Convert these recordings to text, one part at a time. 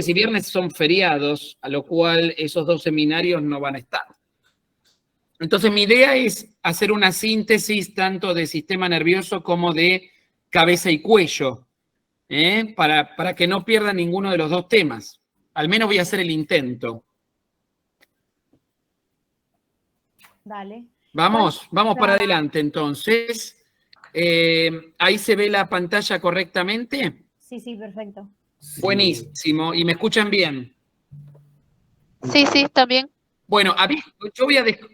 y viernes son feriados, a lo cual esos 2 seminarios no van a estar. Entonces, mi idea es hacer una síntesis tanto de sistema nervioso como de cabeza y cuello, para que no pierdan ninguno de los 2 temas. Al menos voy a hacer el intento. Dale. Vamos para adelante, entonces. ¿Ahí se ve la pantalla correctamente? Sí, perfecto. Buenísimo. ¿Y me escuchan bien? Sí, está bien. Bueno, yo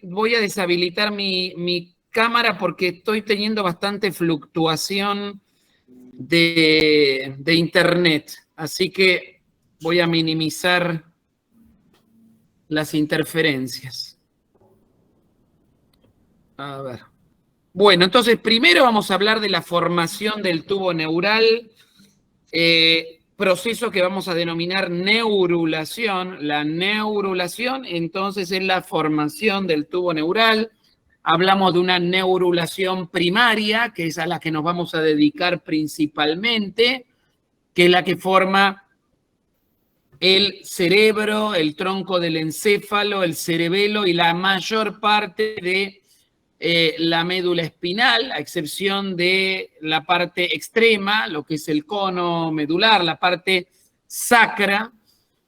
voy a deshabilitar mi cámara porque estoy teniendo bastante fluctuación de internet. Así que voy a minimizar las interferencias. A ver. Bueno, entonces primero vamos a hablar de la formación del tubo neural, proceso que vamos a denominar neurulación. La neurulación, entonces, es la formación del tubo neural. Hablamos de una neurulación primaria, que es a la que nos vamos a dedicar principalmente, que es la que forma el cerebro, el tronco del encéfalo, el cerebelo y la mayor parte de la médula espinal, a excepción de la parte extrema, lo que es el cono medular, la parte sacra,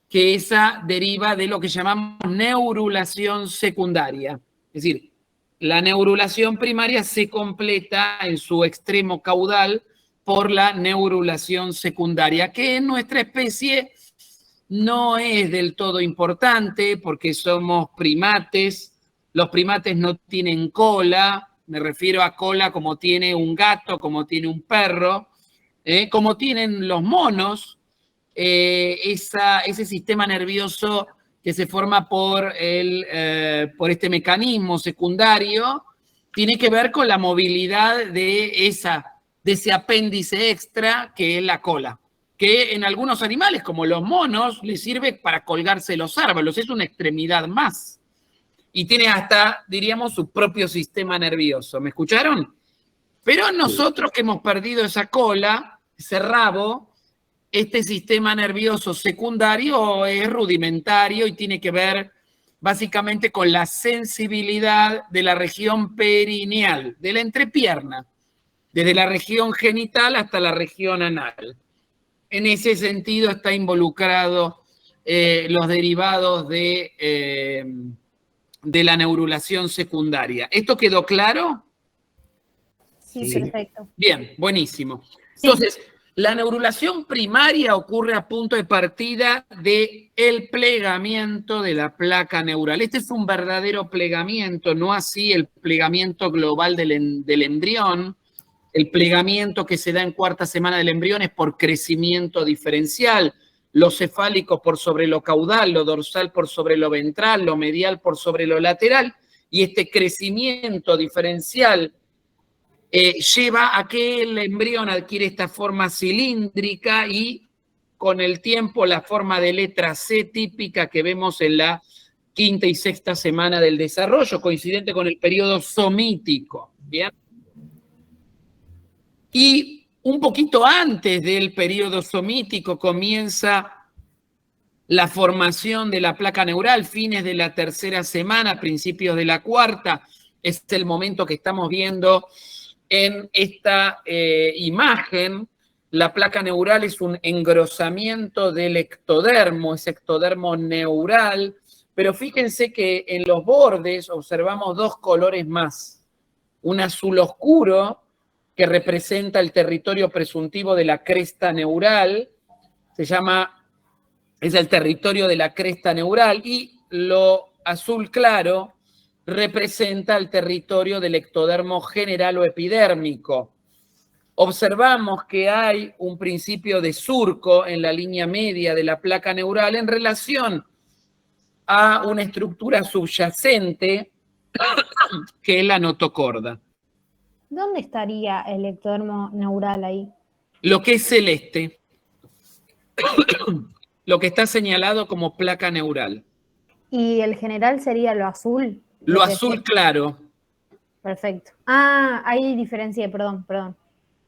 que esa deriva de lo que llamamos neurulación secundaria. Es decir, la neurulación primaria se completa en su extremo caudal por la neurulación secundaria, que en nuestra especie no es del todo importante porque somos primates. Los primates no tienen cola, me refiero a cola como tiene un gato, como tiene un perro, como tienen los monos, ese sistema nervioso que se forma por este mecanismo secundario, tiene que ver con la movilidad de ese apéndice extra que es la cola, que en algunos animales, como los monos, les sirve para colgarse los árboles, es una extremidad más. Y tiene hasta, diríamos, su propio sistema nervioso. ¿Me escucharon? Pero nosotros que hemos perdido esa cola, ese rabo, este sistema nervioso secundario es rudimentario y tiene que ver básicamente con la sensibilidad de la región perineal, de la entrepierna, desde la región genital hasta la región anal. En ese sentido está involucrado los derivados de la neurulación secundaria. ¿Esto quedó claro? Sí, perfecto. Bien, buenísimo. Sí. Entonces, la neurulación primaria ocurre a punto de partida del plegamiento de la placa neural. Este es un verdadero plegamiento, no así el plegamiento global del embrión. El plegamiento que se da en cuarta semana del embrión es por crecimiento diferencial. Lo cefálico por sobre lo caudal, lo dorsal por sobre lo ventral, lo medial por sobre lo lateral. Y este crecimiento diferencial lleva a que el embrión adquiere esta forma cilíndrica y con el tiempo la forma de letra C típica que vemos en la quinta y sexta semana del desarrollo, coincidente con el periodo somítico. ¿Bien? Y un poquito antes del periodo somítico comienza la formación de la placa neural, fines de la tercera semana, principios de la cuarta. Es el momento que estamos viendo en esta imagen. La placa neural es un engrosamiento del ectodermo, es ectodermo neural, pero fíjense que en los bordes observamos 2 colores más. Un azul oscuro, que representa el territorio presuntivo de la cresta neural, es el territorio de la cresta neural, y lo azul claro representa el territorio del ectodermo general o epidérmico. Observamos que hay un principio de surco en la línea media de la placa neural en relación a una estructura subyacente que es la notocorda. ¿Dónde estaría el ectodermo neural ahí? Lo que es celeste, lo que está señalado como placa neural. ¿Y el general sería lo azul? Lo azul claro. Perfecto. Ah, ahí diferencié, perdón.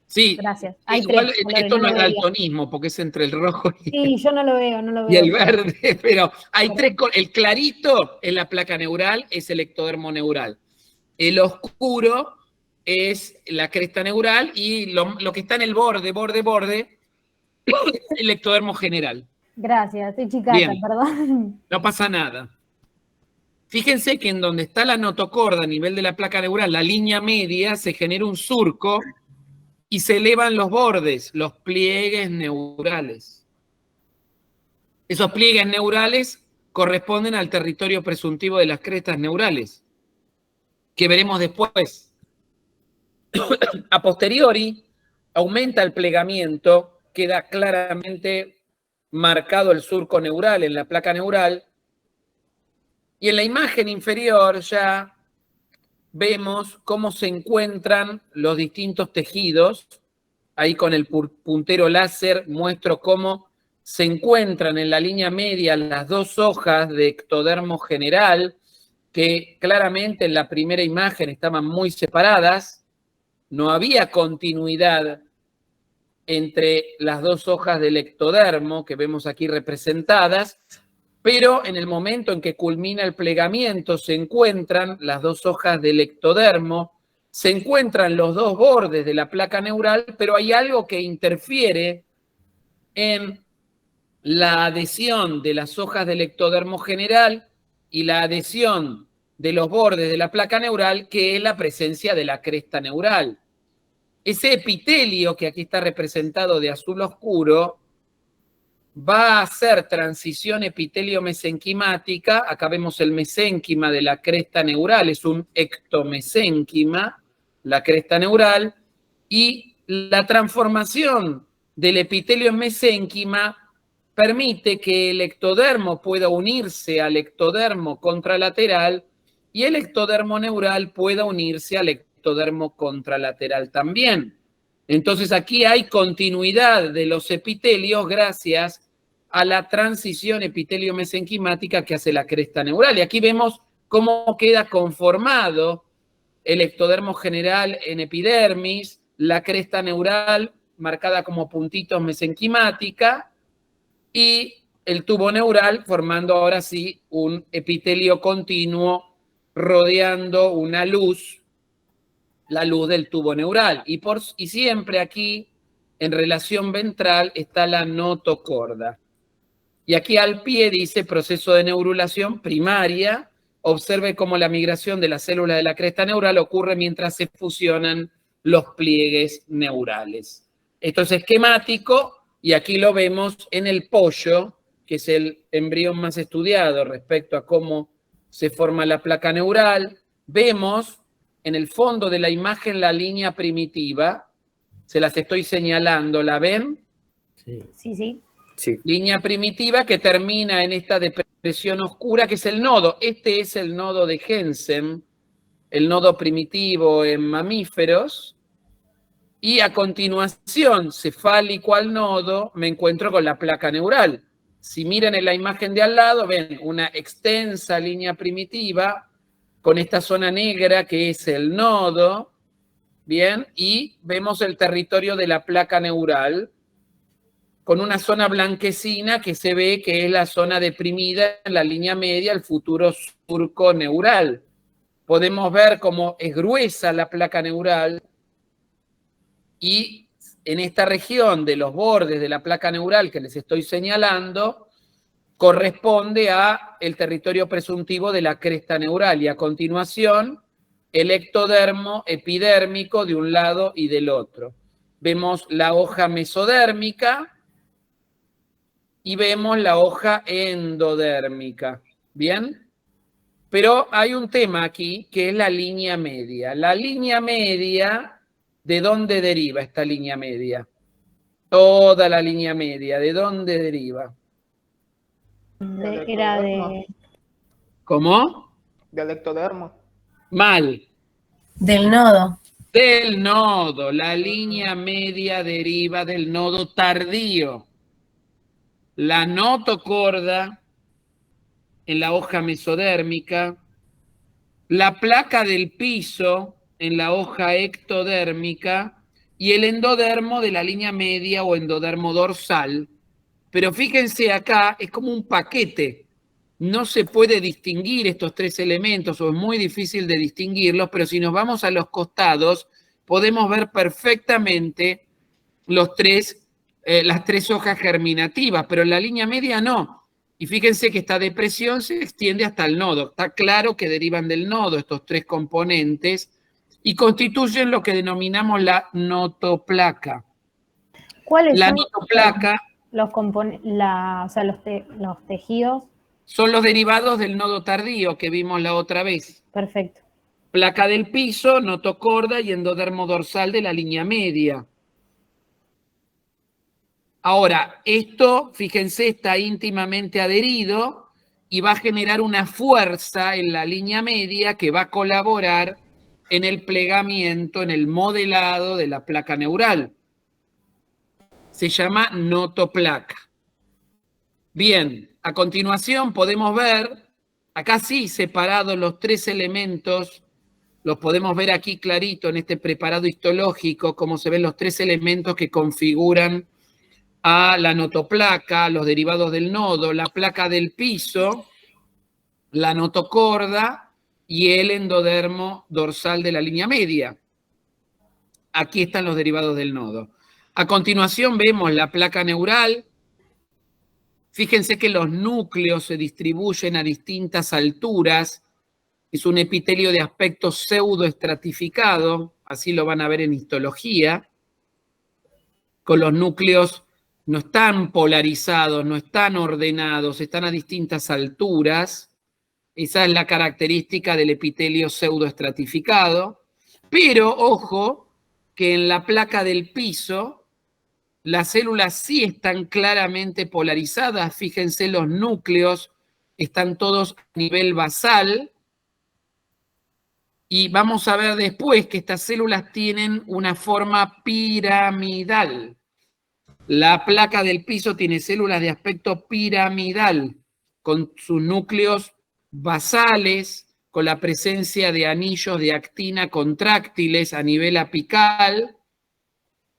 Sí, Gracias. Hay igual tres colores, esto no no lo es veía. daltonismo, porque es entre el rojo Sí, yo no lo veo, no lo y el veo. verde, pero hay Perdón. el clarito es la placa neural, es el ectodermo neural. El oscuro es la cresta neural y lo que está en el borde, el ectodermo general. Gracias, soy chicata, Bien, perdón. no pasa nada. Fíjense que en donde está la notocorda a nivel de la placa neural, la línea media, se genera un surco y se elevan los bordes, los pliegues neurales. Esos pliegues neurales corresponden al territorio presuntivo de las crestas neurales, que veremos después. A posteriori, aumenta el plegamiento, queda claramente marcado el surco neural en la placa neural, y en la imagen inferior ya vemos cómo se encuentran los distintos tejidos. Ahí con el puntero láser muestro cómo se encuentran en la línea media las dos hojas de ectodermo general, que claramente en la primera imagen estaban muy separadas. No había continuidad entre las dos hojas del ectodermo que vemos aquí representadas, pero en el momento en que culmina el plegamiento se encuentran las dos hojas del ectodermo, se encuentran los dos bordes de la placa neural, pero hay algo que interfiere en la adhesión de las hojas del ectodermo general y la adhesión de los bordes de la placa neural, que es la presencia de la cresta neural. Ese epitelio que aquí está representado de azul oscuro va a hacer transición epitelio-mesenquimática. Acá vemos el mesénquima de la cresta neural, es un ectomesénquima, la cresta neural, y la transformación del epitelio en mesénquima permite que el ectodermo pueda unirse al ectodermo contralateral y el ectodermo neural pueda unirse al ectodermo contralateral también. Entonces aquí hay continuidad de los epitelios gracias a la transición epitelio-mesenquimática que hace la cresta neural. Y aquí vemos cómo queda conformado el ectodermo general en epidermis, la cresta neural marcada como puntitos mesenquimática y el tubo neural formando ahora sí un epitelio continuo rodeando una luz, la luz del tubo neural. Y siempre aquí, en relación ventral, está la notocorda. Y aquí al pie dice proceso de neurulación primaria. Observe cómo la migración de la célula de la cresta neural ocurre mientras se fusionan los pliegues neurales. Esto es esquemático y aquí lo vemos en el pollo, que es el embrión más estudiado respecto a cómo se forma la placa neural. Vemos en el fondo de la imagen la línea primitiva. Se las estoy señalando, ¿la ven? Sí, sí. Sí. Línea primitiva que termina en esta depresión oscura, que es el nodo. Este es el nodo de Jensen, el nodo primitivo en mamíferos. Y a continuación, cefálico al nodo, me encuentro con la placa neural. Si miran en la imagen de al lado, ven una extensa línea primitiva con esta zona negra que es el nodo, ¿bien? Y vemos el territorio de la placa neural, con una zona blanquecina que se ve que es la zona deprimida en la línea media, el futuro surco neural. Podemos ver cómo es gruesa la placa neural y en esta región de los bordes de la placa neural que les estoy señalando, corresponde a el territorio presuntivo de la cresta neural y a continuación el ectodermo epidérmico de un lado y del otro. Vemos la hoja mesodérmica y vemos la hoja endodérmica, ¿bien? Pero hay un tema aquí que es la línea media. La línea media, ¿de dónde deriva esta línea media? Toda la línea media, ¿de dónde deriva? Era de... ¿Cómo? Del ectodermo. Mal. Del nodo. Del nodo. La línea media deriva del nodo tardío. La notocorda en la hoja mesodérmica, la placa del piso en la hoja ectodérmica y el endodermo de la línea media o endodermo dorsal. Pero fíjense acá, es como un paquete. No se puede distinguir estos tres elementos o es muy difícil de distinguirlos, pero si nos vamos a los costados, podemos ver perfectamente las tres hojas germinativas, pero en la línea media no. Y fíjense que esta depresión se extiende hasta el nodo. Está claro que derivan del nodo estos tres componentes y constituyen lo que denominamos la notoplaca. ¿Cuáles La son notoplaca los tejidos? son los derivados del nodo tardío que vimos la otra vez. Perfecto. Placa del piso, notocorda y endodermo dorsal de la línea media. Ahora, esto, fíjense, está íntimamente adherido y va a generar una fuerza en la línea media que va a colaborar en el plegamiento, en el modelado de la placa neural. Se llama notoplaca. Bien, a continuación podemos ver, acá sí, separados los tres elementos, los podemos ver aquí clarito en este preparado histológico, cómo se ven los tres elementos que configuran a la notoplaca, los derivados del nodo, la placa del piso, la notocorda y el endodermo dorsal de la línea media. Aquí están los derivados del nodo. A continuación vemos la placa neural. Fíjense que los núcleos se distribuyen a distintas alturas. Es un epitelio de aspecto pseudoestratificado, así lo van a ver en histología, con los núcleos no están polarizados, no están ordenados, están a distintas alturas. Esa es la característica del epitelio pseudoestratificado. Pero, ojo, que en la placa del piso, las células sí están claramente polarizadas. Fíjense, los núcleos están todos a nivel basal. Y vamos a ver después que estas células tienen una forma piramidal. La placa del piso tiene células de aspecto piramidal, con sus núcleos basales, con la presencia de anillos de actina contráctiles a nivel apical.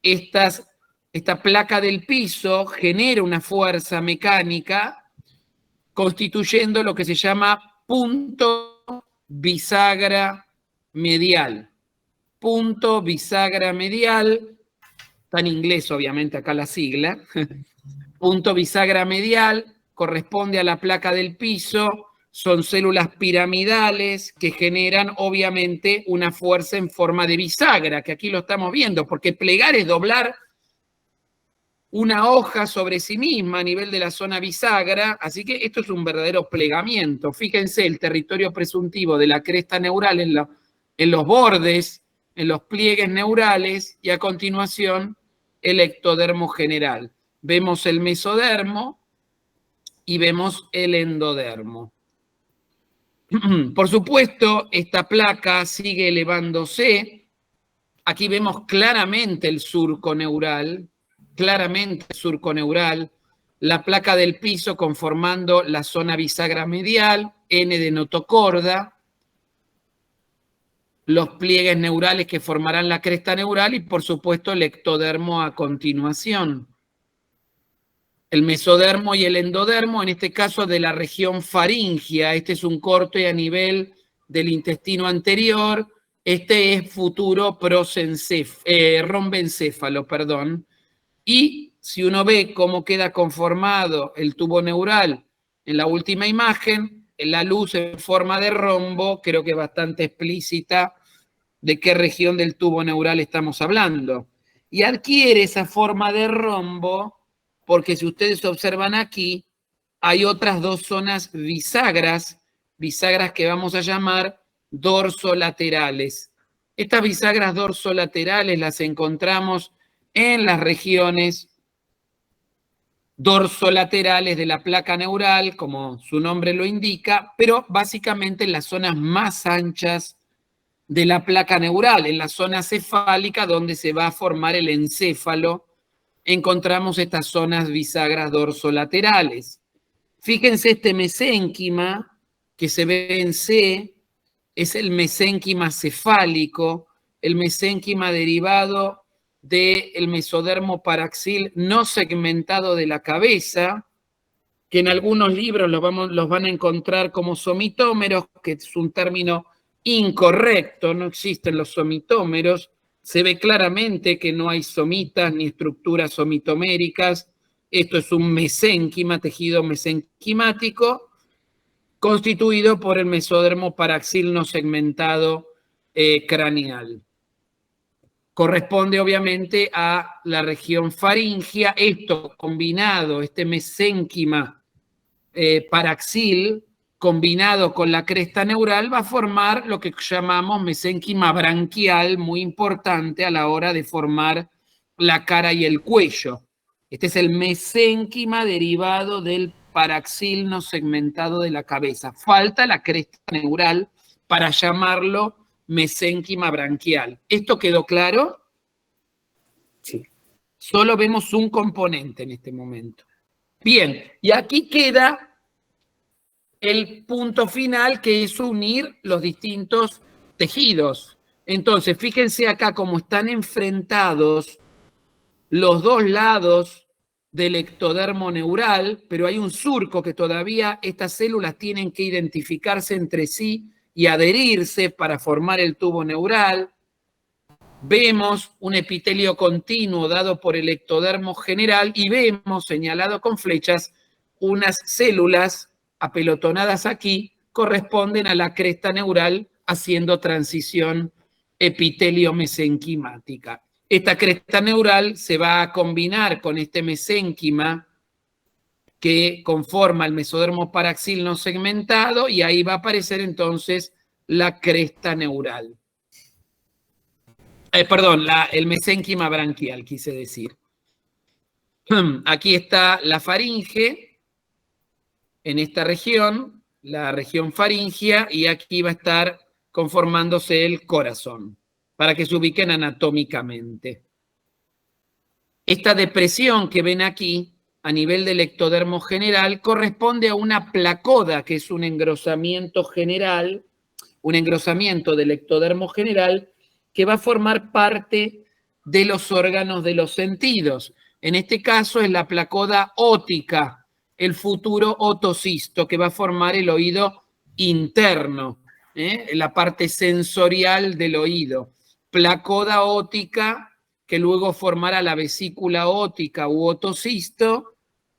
Esta placa del piso genera una fuerza mecánica, constituyendo lo que se llama punto bisagra medial. Punto bisagra medial. Está en inglés, obviamente, acá la sigla. Punto bisagra medial corresponde a la placa del piso. Son células piramidales que generan, obviamente, una fuerza en forma de bisagra, que aquí lo estamos viendo, porque plegar es doblar una hoja sobre sí misma a nivel de la zona bisagra. Así que esto es un verdadero plegamiento. Fíjense el territorio presuntivo de la cresta neural en los bordes, en los pliegues neurales, y a continuación el ectodermo general. Vemos el mesodermo y vemos el endodermo. Por supuesto, esta placa sigue elevándose. Aquí vemos claramente el surco neural, la placa del piso conformando la zona bisagra medial, N de notocorda, los pliegues neurales que formarán la cresta neural y, por supuesto, el ectodermo a continuación. El mesodermo y el endodermo, en este caso de la región faríngea. Este es un corte a nivel del intestino anterior. Este es futuro rombencéfalo, perdón. Y si uno ve cómo queda conformado el tubo neural en la última imagen, la luz en forma de rombo, creo que es bastante explícita de qué región del tubo neural estamos hablando. Y adquiere esa forma de rombo porque, si ustedes observan aquí, hay otras dos zonas bisagras que vamos a llamar dorsolaterales. Estas bisagras dorsolaterales las encontramos en las regiones dorsolaterales de la placa neural, como su nombre lo indica, pero básicamente en las zonas más anchas de la placa neural, en la zona cefálica donde se va a formar el encéfalo, encontramos estas zonas bisagras dorsolaterales. Fíjense este mesénquima que se ve en C, es el mesénquima cefálico, el mesénquima derivado del mesodermo paraxil no segmentado de la cabeza, que en algunos libros los van a encontrar como somitómeros, que es un término incorrecto, no existen los somitómeros, se ve claramente que no hay somitas ni estructuras somitoméricas, esto es un mesénquima, tejido mesenquimático, constituido por el mesodermo paraxil no segmentado craneal. Corresponde obviamente a la región faríngea. Esto combinado, este mesénquima paraxil, combinado con la cresta neural, va a formar lo que llamamos mesénquima branquial, muy importante a la hora de formar la cara y el cuello. Este es el mesénquima derivado del paraxil no segmentado de la cabeza. Falta la cresta neural para llamarlo mesénquima branquial. ¿Esto quedó claro? Sí. Solo vemos un componente en este momento. Bien, y aquí queda el punto final, que es unir los distintos tejidos. Entonces, fíjense acá cómo están enfrentados los dos lados del ectodermo neural, pero hay un surco que todavía estas células tienen que identificarse entre sí y adherirse para formar el tubo neural. Vemos un epitelio continuo dado por el ectodermo general y vemos, señalado con flechas, unas células apelotonadas aquí, corresponden a la cresta neural haciendo transición epitelio-mesenquimática. Esta cresta neural se va a combinar con este mesénquima que conforma el mesodermo paraxil no segmentado y ahí va a aparecer entonces la cresta neural. Perdón, el mesénquima branquial, quise decir. Aquí está la faringe, en esta región, la región faríngea, y aquí va a estar conformándose el corazón, para que se ubiquen anatómicamente. Esta depresión que ven aquí, a nivel del ectodermo general, corresponde a una placoda, que es un engrosamiento general, un engrosamiento del ectodermo general, que va a formar parte de los órganos de los sentidos. En este caso es la placoda ótica, el futuro otocisto, que va a formar el oído interno, la parte sensorial del oído. Placoda ótica, que luego formará la vesícula ótica u otocisto,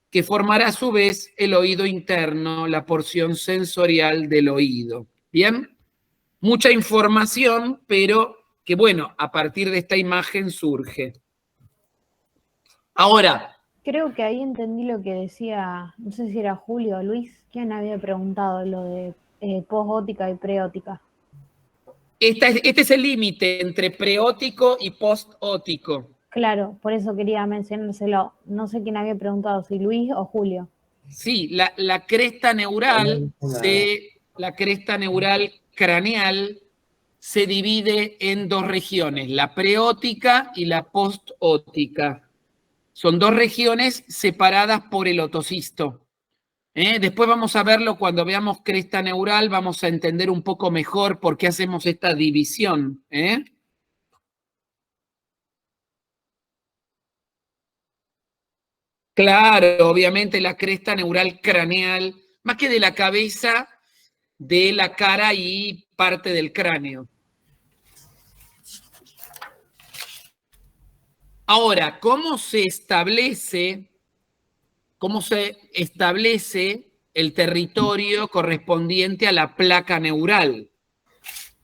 que formará a su vez el oído interno, la porción sensorial del oído. ¿Bien? Mucha información, pero que bueno, a partir de esta imagen surge. Ahora. Creo que ahí entendí lo que decía, no sé si era Julio o Luis, quien había preguntado lo de posótica y preótica. Este es el límite entre preótico y postótico. Claro, por eso quería mencionárselo. No sé quién había preguntado, si Luis o Julio. Sí, la cresta neural, la cresta neural craneal se divide en dos regiones, la preótica y la postótica. Son dos regiones separadas por el otocisto. Después vamos a verlo cuando veamos cresta neural, vamos a entender un poco mejor por qué hacemos esta división. Claro, obviamente la cresta neural craneal, más que de la cabeza, de la cara y parte del cráneo. Ahora, ¿cómo se establece el territorio correspondiente a la placa neural?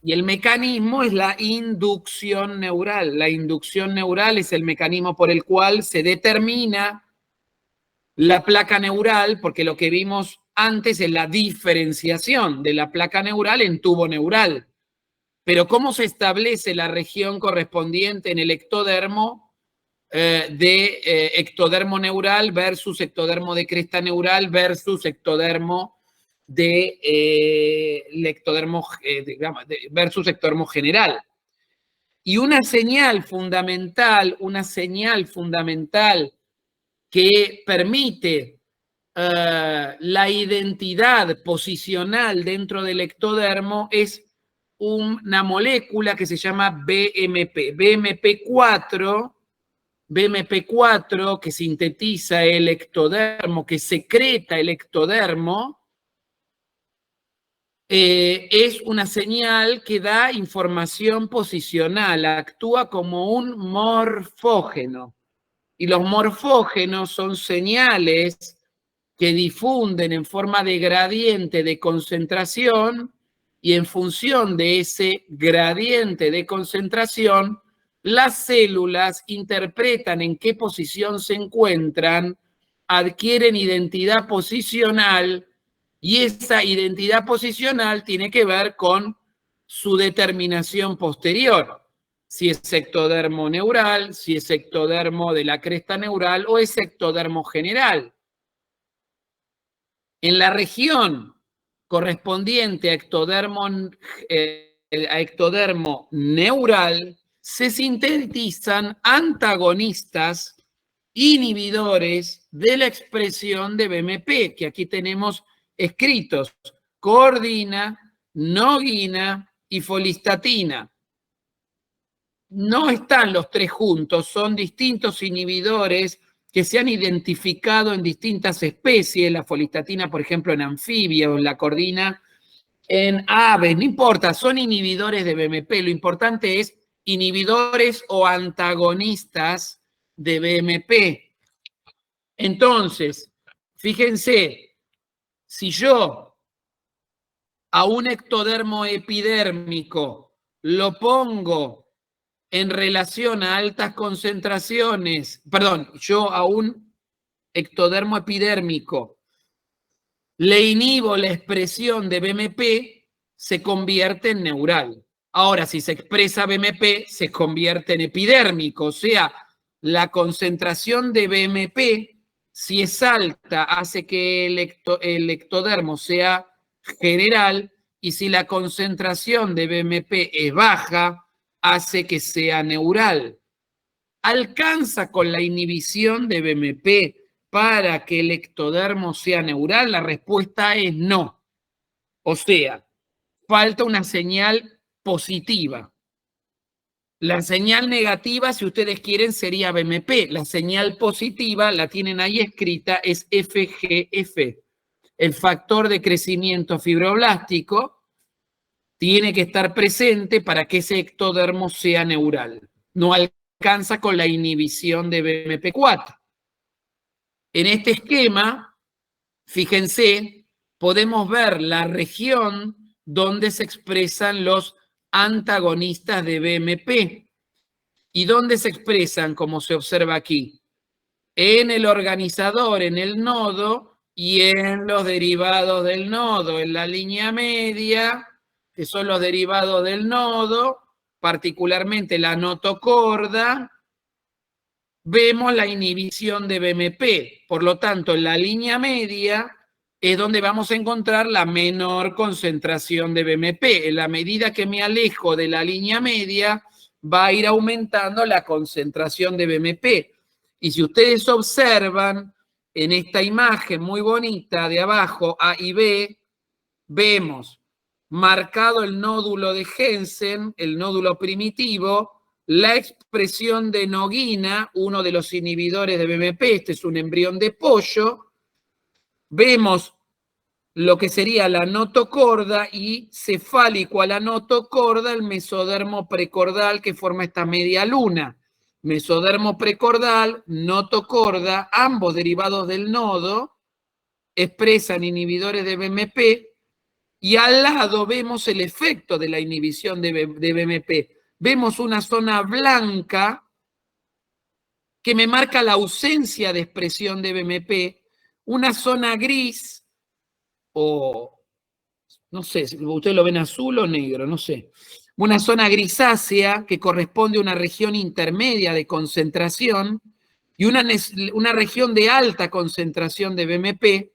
Y el mecanismo es la inducción neural. La inducción neural es el mecanismo por el cual se determina la placa neural, porque lo que vimos antes es la diferenciación de la placa neural en tubo neural. Pero ¿cómo se establece la región correspondiente en el ectodermo de ectodermo neural versus ectodermo de cresta neural versus ectodermo versus ectodermo general? Y una señal fundamental que permite la identidad posicional dentro del ectodermo es una molécula que se llama BMP. BMP4 BMP4 que sintetiza el ectodermo, que secreta el ectodermo, es una señal que da información posicional, actúa como un morfógeno. Y los morfógenos son señales que difunden en forma de gradiente de concentración y en función de ese gradiente de concentración, las células interpretan en qué posición se encuentran, adquieren identidad posicional y esa identidad posicional tiene que ver con su determinación posterior. Si es ectodermo neural, si es ectodermo de la cresta neural o es ectodermo general. En la región correspondiente a ectodermo neural se sintetizan antagonistas inhibidores de la expresión de BMP, que aquí tenemos escritos: coordina, noguina y folistatina. No están los tres juntos, son distintos inhibidores que se han identificado en distintas especies, la folistatina, por ejemplo, en anfibios, la coordina en aves, no importa, son inhibidores de BMP. Lo importante es inhibidores o antagonistas de BMP. Entonces, fíjense, si yo a un ectodermo epidérmico lo pongo en relación a altas concentraciones, perdón, yo a un ectodermo epidérmico le inhibo la expresión de BMP, se convierte en neural. Ahora, si se expresa BMP, se convierte en epidérmico, o sea, la concentración de BMP, si es alta, hace que el ectodermo sea general, y si la concentración de BMP es baja, hace que sea neural. ¿Alcanza con la inhibición de BMP para que el ectodermo sea neural? La respuesta es no. O sea, falta una señal positiva. La señal negativa, si ustedes quieren, sería BMP. La señal positiva, la tienen ahí escrita, es FGF. El factor de crecimiento fibroblástico tiene que estar presente para que ese ectodermo sea neural. No alcanza con la inhibición de BMP4. En este esquema, fíjense, podemos ver la región donde se expresan los antagonistas de BMP. ¿Y dónde se expresan, como se observa aquí? En el organizador, en el nodo y en los derivados del nodo, en la línea media, que son los derivados del nodo, particularmente la notocorda, vemos la inhibición de BMP. Por lo tanto, en la línea media es donde vamos a encontrar la menor concentración de BMP. En la medida que me alejo de la línea media, va a ir aumentando la concentración de BMP. Y si ustedes observan en esta imagen muy bonita de abajo, A y B, vemos marcado el nódulo de Jensen, el nódulo primitivo, la expresión de noguina, uno de los inhibidores de BMP, este es un embrión de pollo. Vemos lo que sería la notocorda y cefálico a la notocorda, el mesodermo precordal que forma esta media luna. Mesodermo precordal, notocorda, ambos derivados del nodo, expresan inhibidores de BMP, y al lado vemos el efecto de la inhibición de BMP. Vemos una zona blanca que me marca la ausencia de expresión de BMP, una zona gris, o no sé, si ustedes lo ven azul o negro, no sé. Una zona grisácea que corresponde a una región intermedia de concentración y una región de alta concentración de BMP.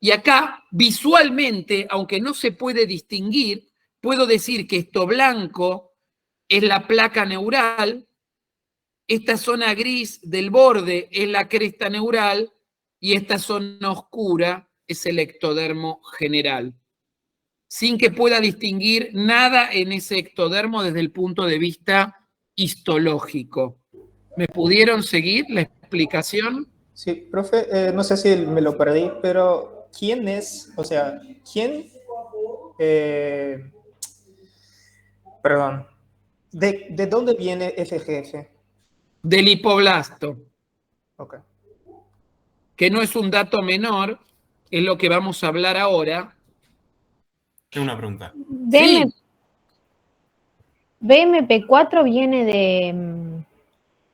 Y acá, visualmente, aunque no se puede distinguir, puedo decir que esto blanco es la placa neural, esta zona gris del borde es la cresta neural y esta zona oscura es el ectodermo general, sin que pueda distinguir nada en ese ectodermo desde el punto de vista histológico. ¿Me pudieron seguir la explicación? Sí, profe, no sé si me lo perdí, pero ¿quién es, o sea, eh, perdón, de dónde viene FGF? Del hipoblasto, Ok. que no es un dato menor, es lo que vamos a hablar ahora. Tengo una pregunta. Sí, BMP4 viene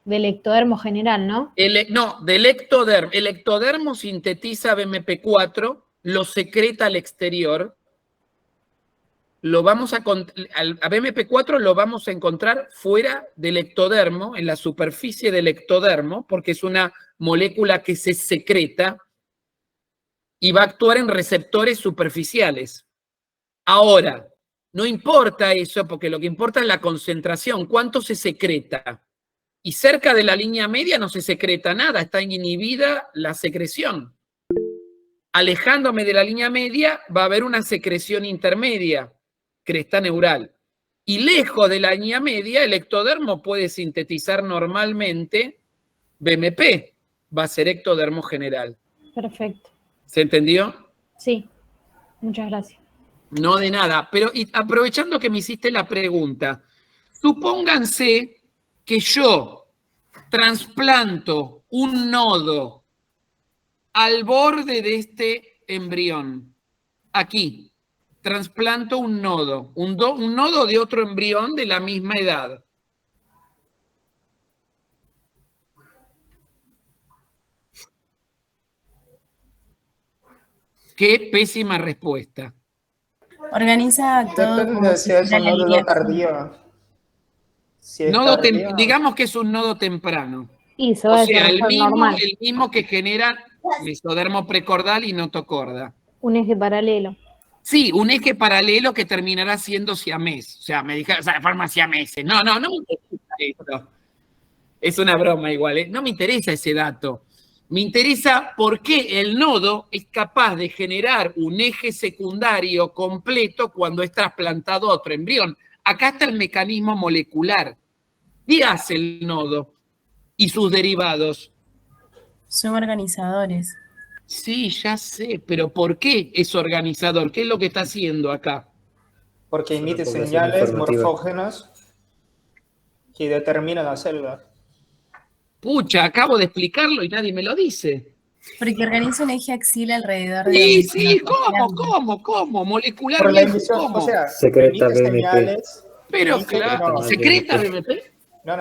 del ectodermo general, ¿no? no, del ectodermo. El ectodermo sintetiza BMP4, lo secreta al exterior. Lo vamos a BMP4 lo vamos a encontrar fuera del ectodermo, en la superficie del ectodermo, porque es una molécula que se secreta y va a actuar en receptores superficiales. Ahora, no importa eso, porque lo que importa es la concentración, cuánto se secreta. Y cerca de la línea media no se secreta nada, está inhibida la secreción. Alejándome de la línea media va a haber una secreción intermedia, cresta neural. Y lejos de la línea media, el ectodermo puede sintetizar normalmente BMP, va a ser ectodermo general. Perfecto. ¿Se entendió? Sí, muchas gracias. No de nada, pero aprovechando que me hiciste la pregunta, supónganse que yo trasplanto un nodo al borde de este embrión, aquí, trasplanto un nodo, un nodo de otro embrión de la misma edad. Qué pésima respuesta. Organiza todo Depende como de si si es fuera un la nódulo línea. tardío. Si es tardío, Digamos que es un nodo temprano. Y se O va a sea, desarrollar normal. el mismo que genera mesodermo precordal y notocorda. Un eje paralelo. Sí, un eje paralelo que terminará siendo siamés. O sea, me dijeron, o sea, de forma siameses. No me interesa esto. Es una broma igual, ¿eh? No me interesa ese dato. Me interesa por qué el nodo es capaz de generar un eje secundario completo cuando es trasplantado a otro embrión. Acá está el mecanismo molecular. ¿Qué hace el nodo y sus derivados? Son organizadores. Sí, ya sé, pero ¿por qué es organizador? ¿Qué es lo que está haciendo acá? porque Es una emite población señales informativa. morfógenas que determinan la célula. Pucha, acabo de explicarlo y nadie me lo dice. Porque organiza un eje axial alrededor de Sí, donde sí, se nos ¿cómo? Por la Molecularmente, emisión, o ¿cómo? sea, Secreta emite BMP. señales. Pero claro, No, ¿secreta BMP? no.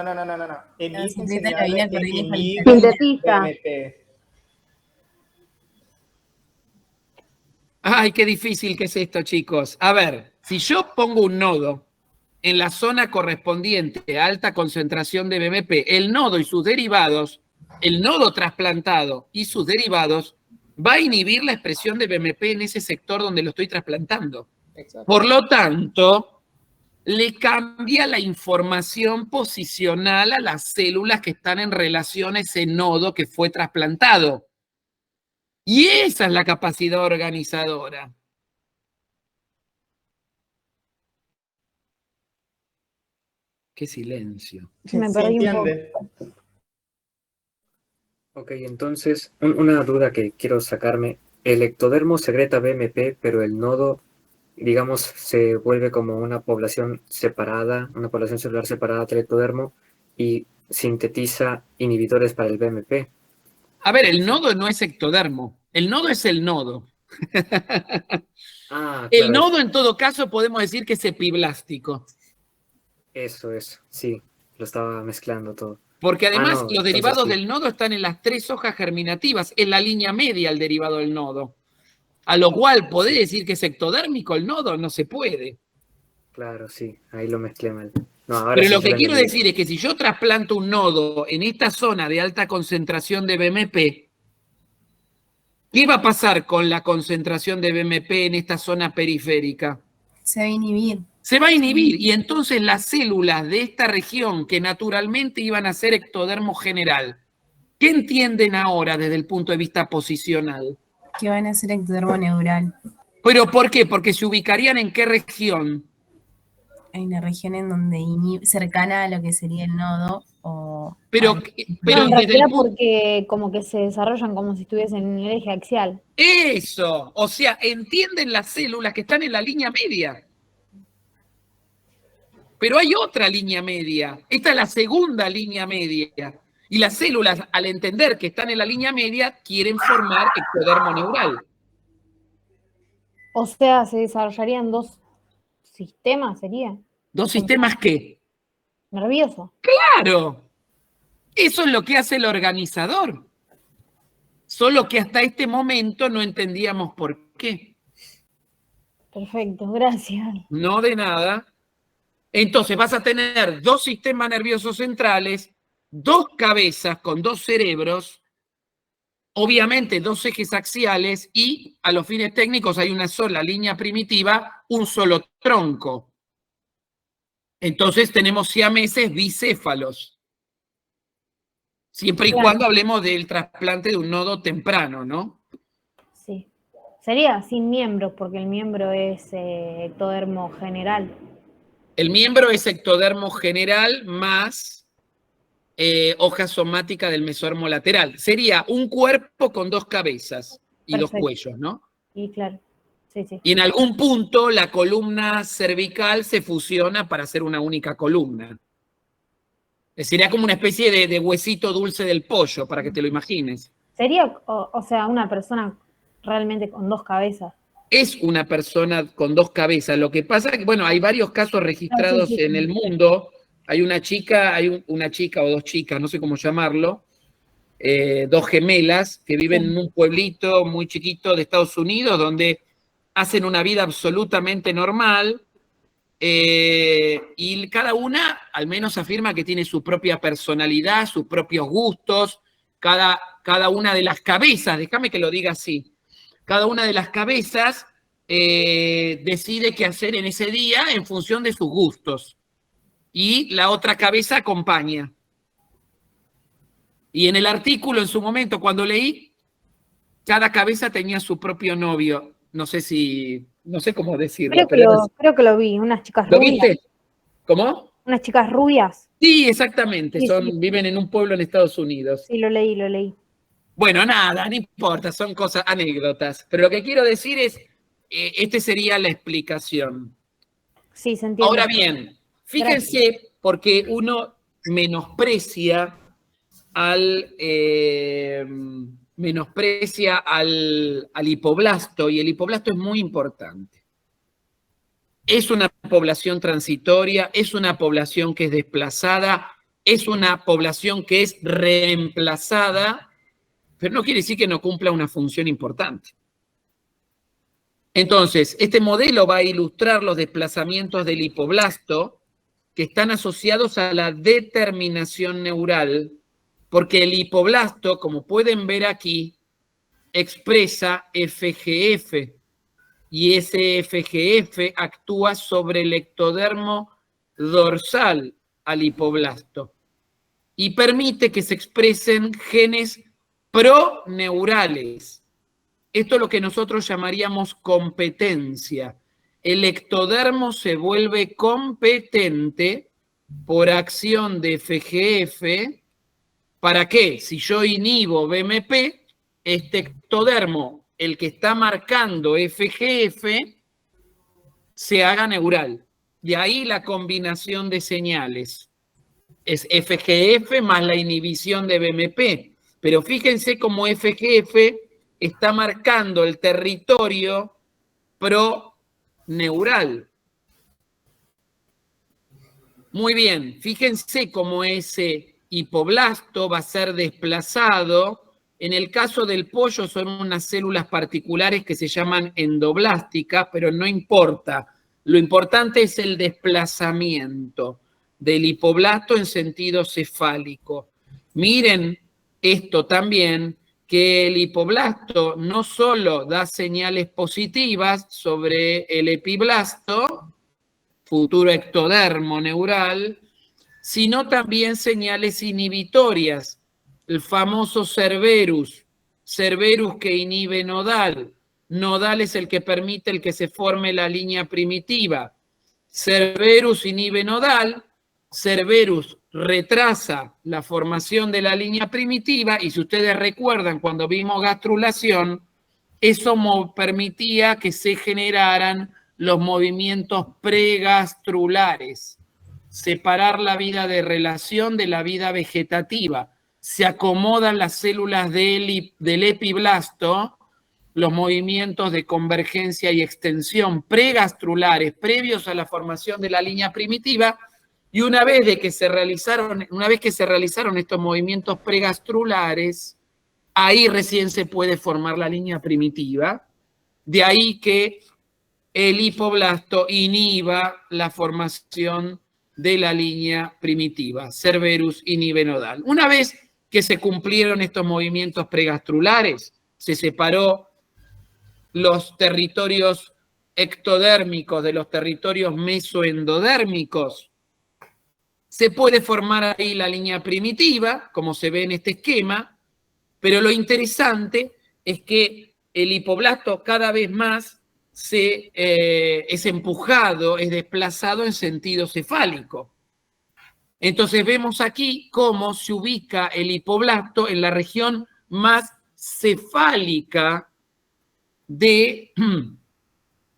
Emiten secreta la vía señales que corriente inhiben Sintetiza. BMP. Ay, qué difícil que es esto, chicos. A ver, si yo pongo un nodo en la zona correspondiente a alta concentración de BMP, el nodo y sus derivados, el nodo trasplantado y sus derivados, va a inhibir la expresión de BMP en ese sector donde lo estoy trasplantando. Exacto. Por lo tanto, le cambia la información posicional a las células que están en relación a ese nodo que fue trasplantado. Y esa es la capacidad organizadora. Qué silencio. Me ¿Se perdí un poco. entiende? Ok, entonces, una duda que quiero sacarme. El ectodermo secreta BMP, pero el nodo, digamos, se vuelve como una población separada, una población celular separada del ectodermo y sintetiza inhibidores para el BMP. A ver, el nodo no es ectodermo. El nodo es el nodo. Ah, El claro, nodo, en todo caso, podemos decir que es epiblástico. eso, sí, lo estaba mezclando todo. Porque además No, los entonces derivados sí, del nodo están en las 3 hojas germinativas, en la línea media el derivado del nodo. A lo cual, ¿podés Sí. decir que es ectodérmico el nodo? No se puede. claro, sí, ahí lo mezclé mal. No, ahora Pero sí lo se que lo quiero entendí. decir es que si yo trasplanto un nodo en esta zona de alta concentración de BMP, ¿qué va a pasar con la concentración de BMP en esta zona periférica? Se va a inhibir. Se va a inhibir y entonces las células de esta región que naturalmente iban a ser ectodermo general, ¿qué entienden ahora desde el punto de vista posicional? Que van a ser ectodermo neural. ¿Pero por qué? Porque se ubicarían en qué región. Hay una región en donde cercana a lo que sería el nodo o Pero No, en desde el realidad punto... porque como que se desarrollan como si estuviesen en el eje axial. Eso, o sea, entienden las células que están en la línea media. Pero hay otra línea media. Esta es la segunda línea media. Y las células, al entender que están en la línea media, quieren formar ectodermo neural. O sea, se desarrollarían dos sistemas, sería. ¿Dos sistemas qué? Nervioso. Claro. Eso es lo que hace el organizador. Solo que hasta este momento no entendíamos por qué. Perfecto, gracias. No de nada. Entonces vas a tener dos sistemas nerviosos centrales, dos cabezas con dos cerebros, obviamente dos ejes axiales y a los fines técnicos hay una sola línea primitiva, un solo tronco. Entonces tenemos siameses bicéfalos. Siempre y Claro. cuando hablemos del trasplante de un nodo temprano, ¿no? Sí. Sería sin miembros, porque el miembro es ectodermo general. El miembro es ectodermo general más hoja somática del mesormo lateral. Sería un cuerpo con dos cabezas y dos Perfecto. cuellos, ¿no? Y claro, sí, sí. Y en algún punto la columna cervical se fusiona para hacer una única columna. Sería como una especie de huesito dulce del pollo, para que te lo imagines. Sería, o sea, una persona realmente con dos cabezas. Es una persona con dos cabezas. Lo que pasa es que, bueno, hay varios casos registrados sí. en el mundo. Hay una chica o dos chicas, no sé cómo llamarlo, dos gemelas que viven Sí. en un pueblito muy chiquito de Estados Unidos donde hacen una vida absolutamente normal y cada una al menos afirma que tiene su propia personalidad, sus propios gustos, cada una de las cabezas, déjame que lo diga así, cada una de las cabezas decide qué hacer en ese día en función de sus gustos y la otra cabeza acompaña. Y en el artículo, en su momento, cuando leí, cada cabeza tenía su propio novio. No sé cómo decirlo. Creo que lo vi, unas chicas ¿Lo rubias. viste? ¿Cómo? Unas chicas rubias. Sí, exactamente. Sí, sí. Viven en un pueblo en Estados Unidos. Sí, lo leí. Bueno, nada, no importa, son cosas, anécdotas. Pero lo que quiero decir es, esta sería la explicación. Sí, se entiende. Ahora bien, fíjense, porque uno menosprecia al hipoblasto, y el hipoblasto es muy importante. Es una población transitoria, es una población que es desplazada, es una población que es reemplazada, pero no quiere decir que no cumpla una función importante. Entonces, este modelo va a ilustrar los desplazamientos del hipoblasto que están asociados a la determinación neural, porque el hipoblasto, como pueden ver aquí, expresa FGF, y ese FGF actúa sobre el ectodermo dorsal al hipoblasto y permite que se expresen genes proneurales. Esto es lo que nosotros llamaríamos competencia. El ectodermo se vuelve competente por acción de FGF. ¿Para qué? Si yo inhibo BMP, este ectodermo, el que está marcando FGF, se haga neural. De ahí la combinación de señales. Es FGF más la inhibición de BMP. Pero fíjense cómo FGF está marcando el territorio proneural. Muy bien, fíjense cómo ese hipoblasto va a ser desplazado. En el caso del pollo son unas células particulares que se llaman endoblásticas, pero no importa. Lo importante es el desplazamiento del hipoblasto en sentido cefálico. Miren esto también, que el hipoblasto no solo da señales positivas sobre el epiblasto, futuro ectodermo neural, sino también señales inhibitorias. El famoso Cerberus que inhibe nodal. Nodal es el que permite el que se forme la línea primitiva. Cerberus inhibe nodal Cerberus retrasa la formación de la línea primitiva y si ustedes recuerdan cuando vimos gastrulación, eso permitía que se generaran los movimientos pregastrulares, separar la vida de relación de la vida vegetativa. Se acomodan las células del epiblasto, los movimientos de convergencia y extensión pregastrulares previos a la formación de la línea primitiva, y una vez que se realizaron estos movimientos pregastrulares, ahí recién se puede formar la línea primitiva. De ahí que el hipoblasto inhiba la formación de la línea primitiva. Cerberus inhibe nodal. Una vez que se cumplieron estos movimientos pregastrulares, se separó los territorios ectodérmicos de los territorios mesoendodérmicos, se puede formar ahí la línea primitiva, como se ve en este esquema, pero lo interesante es que el hipoblasto cada vez más es empujado, es desplazado en sentido cefálico. Entonces vemos aquí cómo se ubica el hipoblasto en la región más cefálica de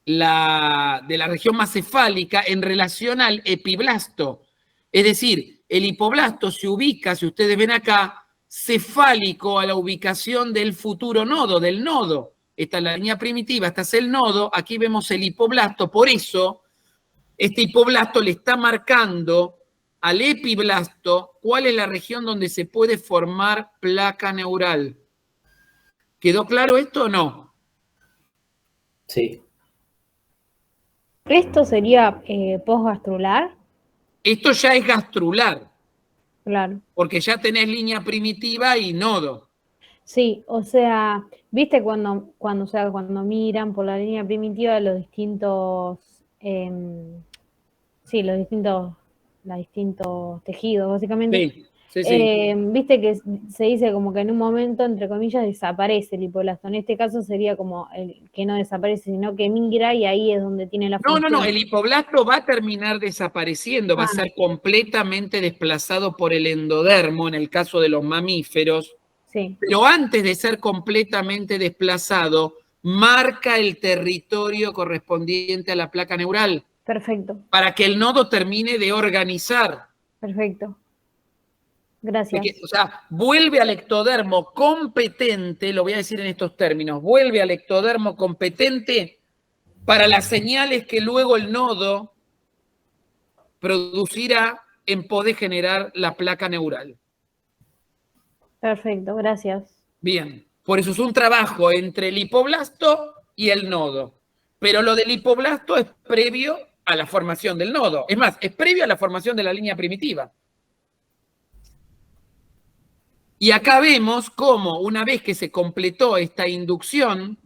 la región más cefálica en relación al epiblasto. Es decir, el hipoblasto se ubica, si ustedes ven acá, cefálico a la ubicación del futuro nodo, del nodo. Esta es la línea primitiva, esta es el nodo, aquí vemos el hipoblasto, por eso este hipoblasto le está marcando al epiblasto cuál es la región donde se puede formar placa neural. ¿Quedó claro esto o no? Sí. ¿Esto sería postgastrular? Esto ya es gastrular, Claro. porque ya tenés línea primitiva y nodo. Sí, o sea, viste cuando miran por la línea primitiva los distintos, los distintos tejidos, básicamente. Sí, sí. Viste que se dice como que en un momento, entre comillas, desaparece el hipoblasto. En este caso sería como el que no desaparece, sino que migra y ahí es donde tiene la función. No, el hipoblasto va a terminar desapareciendo, va a ser completamente desplazado por el endodermo, en el caso de los mamíferos. Sí. Pero antes de ser completamente desplazado, marca el territorio correspondiente a la placa neural. Perfecto. Para que el nodo termine de organizar. Perfecto. Gracias. O sea, vuelve al ectodermo competente, lo voy a decir en estos términos, vuelve al ectodermo competente para las señales que luego el nodo producirá en poder generar la placa neural. Perfecto, gracias. Bien, por eso es un trabajo entre el hipoblasto y el nodo. Pero lo del hipoblasto es previo a la formación del nodo. Es más, es previo a la formación de la línea primitiva. Y acá vemos cómo una vez que se completó esta inducción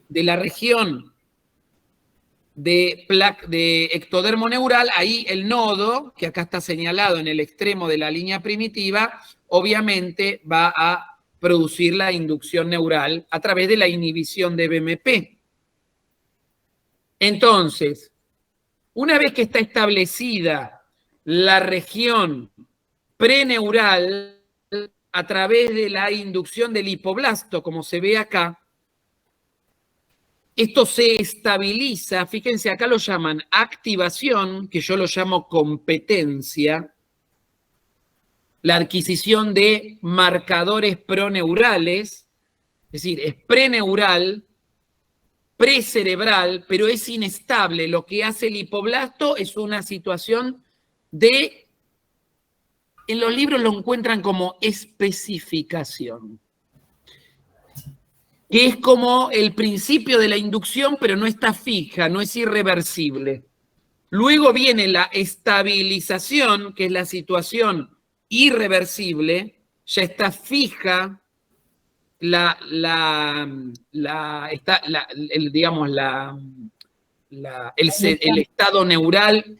de la región de ectodermo neural, ahí el nodo, que acá está señalado en el extremo de la línea primitiva, obviamente va a producir la inducción neural a través de la inhibición de BMP. Entonces, una vez que está establecida la región preneural a través de la inducción del hipoblasto, como se ve acá, esto se estabiliza, fíjense, acá lo llaman activación, que yo lo llamo competencia, la adquisición de marcadores proneurales, es decir, es preneural, precerebral, pero es inestable. Lo que hace el hipoblasto es una situación de, en los libros lo encuentran como especificación, que es como el principio de la inducción, pero no está fija, no es irreversible. Luego viene la estabilización, que es la situación irreversible, ya está fija el estado neural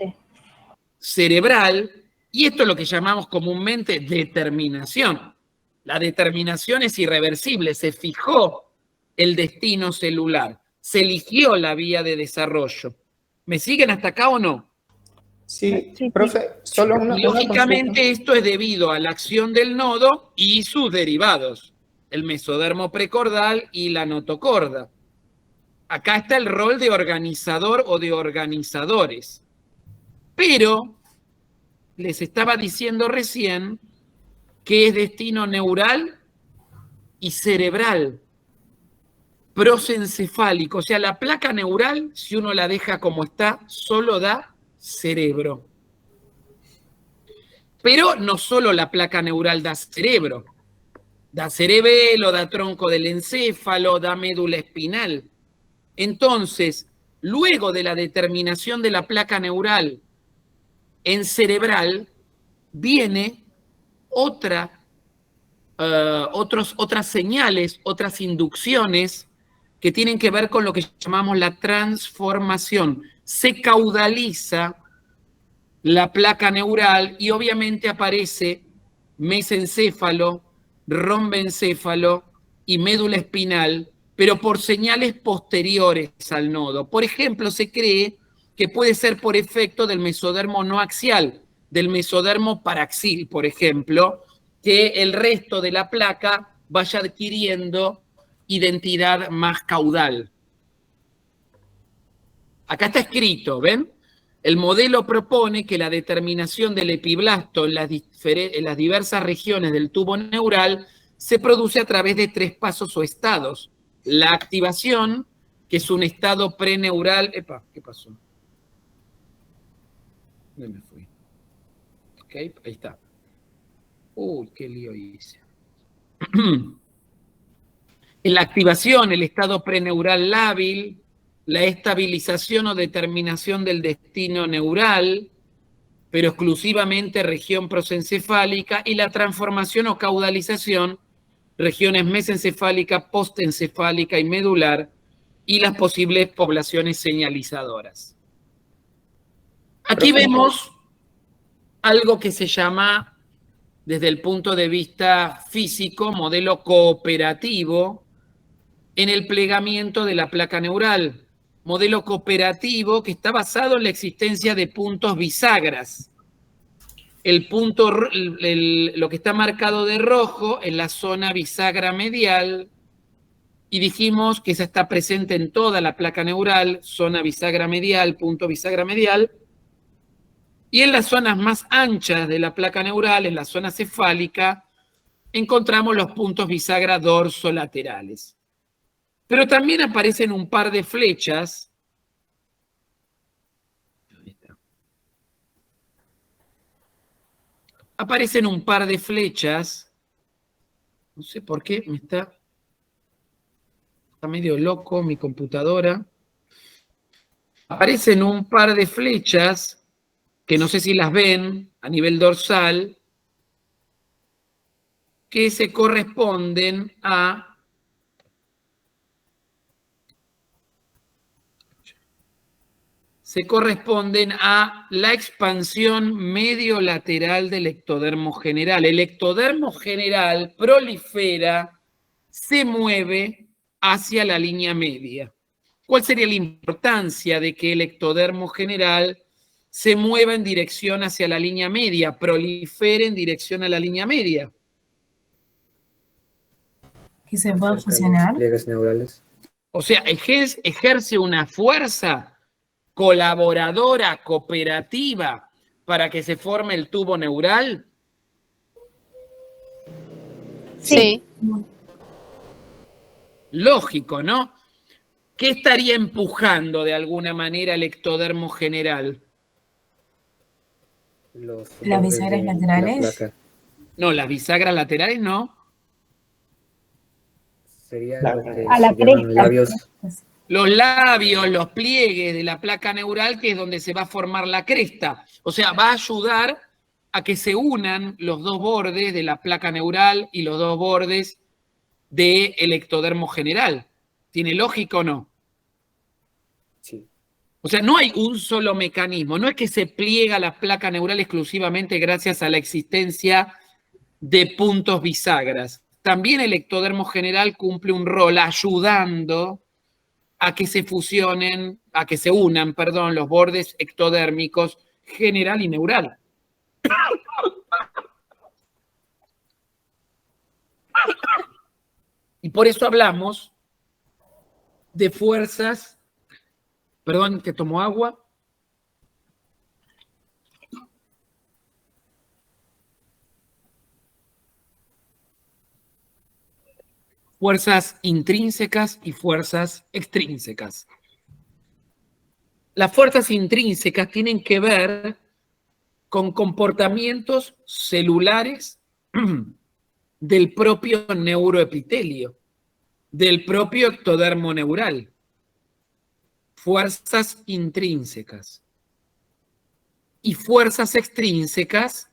cerebral, y esto es lo que llamamos comúnmente determinación. La determinación es irreversible, se fijó el destino celular, se eligió la vía de desarrollo. ¿Me siguen hasta acá o no? Sí, Sí, profe, solo una Lógicamente consulta. esto es debido a la acción del nodo y sus derivados, el mesodermo precordal y la notocorda. Acá está el rol de organizador o de organizadores. Pero les estaba diciendo recién que es destino neural y cerebral, prosencefálico. O sea, la placa neural, si uno la deja como está, solo da cerebro. Pero no solo la placa neural da cerebro, da cerebelo, da tronco del encéfalo, da médula espinal. Entonces, luego de la determinación de la placa neural en cerebral, viene otras señales, otras inducciones que tienen que ver con lo que llamamos la transformación. Se caudaliza la placa neural y obviamente aparece mesencéfalo, rombencéfalo y médula espinal, pero por señales posteriores al nodo. Por ejemplo, se cree que puede ser por efecto del mesodermo no axial, del mesodermo paraxil, por ejemplo, que el resto de la placa vaya adquiriendo identidad más caudal. Acá está escrito, ¿ven? El modelo propone que la determinación del epiblasto en las diversas regiones del tubo neural se produce a través de 3 pasos o estados. La activación, que es un estado preneural. Epa, ¿qué pasó? ¿Dónde me fui? Ok, ahí está. Uy, qué lío hice. En la activación, el estado preneural lábil, la estabilización o determinación del destino neural, pero exclusivamente región prosencefálica, y la transformación o caudalización, regiones mesencefálica, postencefálica y medular, y las posibles poblaciones señalizadoras. Aquí vemos algo que se llama, desde el punto de vista físico, modelo cooperativo en el plegamiento de la placa neural. Modelo cooperativo que está basado en la existencia de puntos bisagras. Lo que está marcado de rojo es la zona bisagra medial, y dijimos que esa está presente en toda la placa neural, zona bisagra medial, punto bisagra medial, y en las zonas más anchas de la placa neural, en la zona cefálica, encontramos los puntos bisagra dorsolaterales. Pero también aparecen un par de flechas. Aparecen un par de flechas. No sé por qué me está medio loco mi computadora. Aparecen un par de flechas que no sé si las ven a nivel dorsal, que se corresponden a la expansión mediolateral del ectodermo general. El ectodermo general prolifera, se mueve hacia la línea media. ¿Cuál sería la importancia de que el ectodermo general se mueva en dirección hacia la línea media, prolifere en dirección a la línea media? Que se pueda fusionar. Pliegues neurales. O sea, ejerce una fuerza colaboradora, cooperativa, para que se forme el tubo neural. Sí. Lógico, ¿no? ¿Qué estaría empujando de alguna manera el ectodermo general? Las bisagras laterales. No, las bisagras laterales no. Sería La- lo que a la se llaman cresta. labios. Los labios, los pliegues de la placa neural, que es donde se va a formar la cresta. O sea, va a ayudar a que se unan los dos bordes de la placa neural y los dos bordes del ectodermo general. ¿Tiene lógica o no? Sí. O sea, no hay un solo mecanismo. No es que se pliega la placa neural exclusivamente gracias a la existencia de puntos bisagras. También el ectodermo general cumple un rol ayudando a que se fusionen, a que se unan, perdón, los bordes ectodérmicos general y neural. Y por eso hablamos de fuerzas, perdón que tomo agua, fuerzas intrínsecas y fuerzas extrínsecas. Las fuerzas intrínsecas tienen que ver con comportamientos celulares del propio neuroepitelio, del propio ectodermo neural. Fuerzas intrínsecas. Y fuerzas extrínsecas,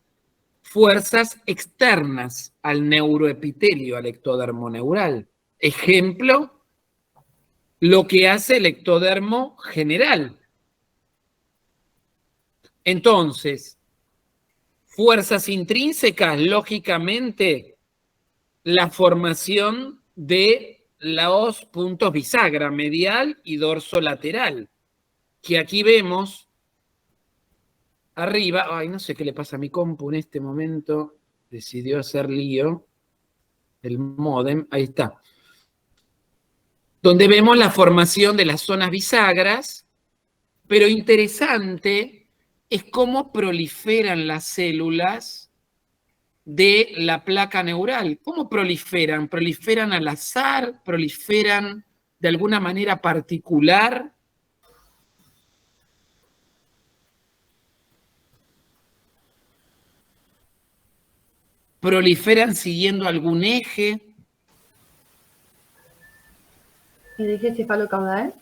fuerzas externas al neuroepitelio, al ectodermo neural. Ejemplo, lo que hace el ectodermo general. Entonces, fuerzas intrínsecas, lógicamente, la formación de los puntos bisagra, medial y dorso lateral, que aquí vemos arriba. Ay, no sé qué le pasa a mi compu en este momento, decidió hacer lío el módem, ahí está. Donde vemos la formación de las zonas bisagras, pero interesante es cómo proliferan las células de la placa neural. ¿Cómo proliferan? ¿Proliferan al azar? ¿Proliferan de alguna manera particular? ¿Proliferan siguiendo algún eje? ¿El eje cefalocaudal?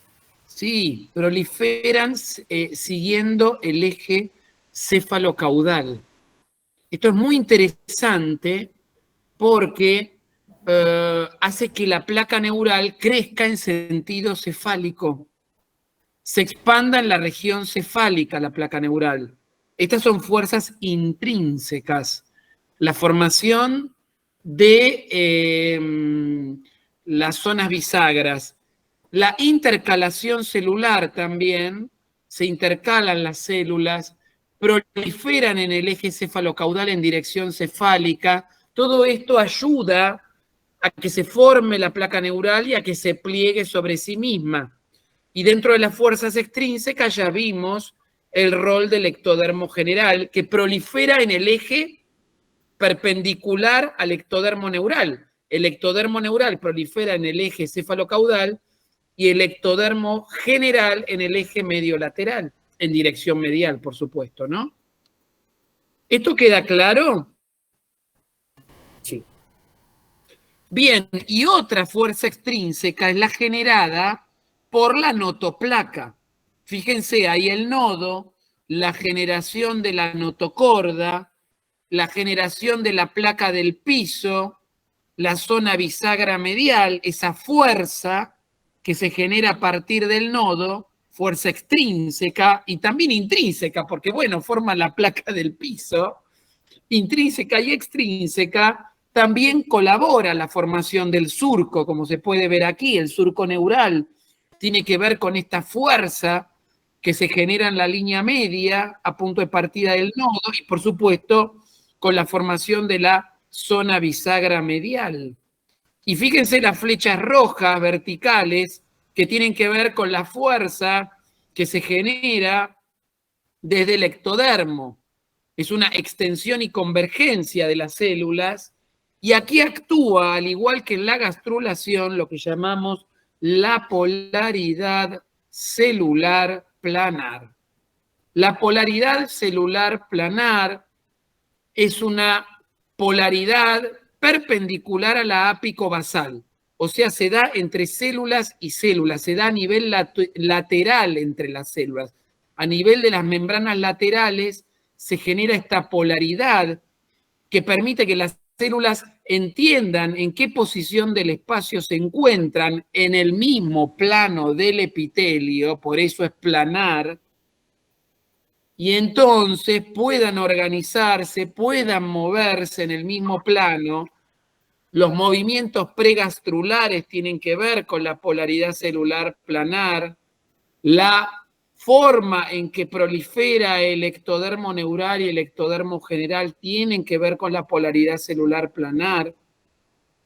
Sí, proliferan siguiendo el eje cefalocaudal. Esto es muy interesante porque hace que la placa neural crezca en sentido cefálico. Se expanda en la región cefálica la placa neural. Estas son fuerzas intrínsecas. La formación de las zonas bisagras. La intercalación celular también, se intercalan las células, proliferan en el eje cefalocaudal en dirección cefálica. Todo esto ayuda a que se forme la placa neural y a que se pliegue sobre sí misma. Y dentro de las fuerzas extrínsecas ya vimos el rol del ectodermo general, que prolifera en el eje perpendicular al ectodermo neural. El ectodermo neural prolifera en el eje cefalocaudal y el ectodermo general en el eje medio-lateral, en dirección medial, por supuesto, ¿no? ¿Esto queda claro? Sí. Bien, y otra fuerza extrínseca es la generada por la notoplaca. Fíjense, ahí el nodo, la generación de la notocorda, la generación de la placa del piso, la zona bisagra medial, esa fuerza que se genera a partir del nodo, fuerza extrínseca y también intrínseca, porque bueno, forma la placa del piso, intrínseca y extrínseca, también colabora la formación del surco, como se puede ver aquí, el surco neural tiene que ver con esta fuerza que se genera en la línea media a punto de partida del nodo y por supuesto con la formación de la zona bisagra medial. Y fíjense las flechas rojas verticales que tienen que ver con la fuerza que se genera desde el ectodermo. Es una extensión y convergencia de las células y aquí actúa, al igual que en la gastrulación, lo que llamamos la polaridad celular planar. La polaridad celular planar es una polaridad perpendicular a la ápico-basal, o sea, se da entre células y células, se da a nivel lateral entre las células. A nivel de las membranas laterales se genera esta polaridad que permite que las células entiendan en qué posición del espacio se encuentran en el mismo plano del epitelio, por eso es planar, y entonces puedan organizarse, puedan moverse en el mismo plano. Los movimientos pregastrulares tienen que ver con la polaridad celular planar, la forma en que prolifera el ectodermo neural y el ectodermo general tienen que ver con la polaridad celular planar. O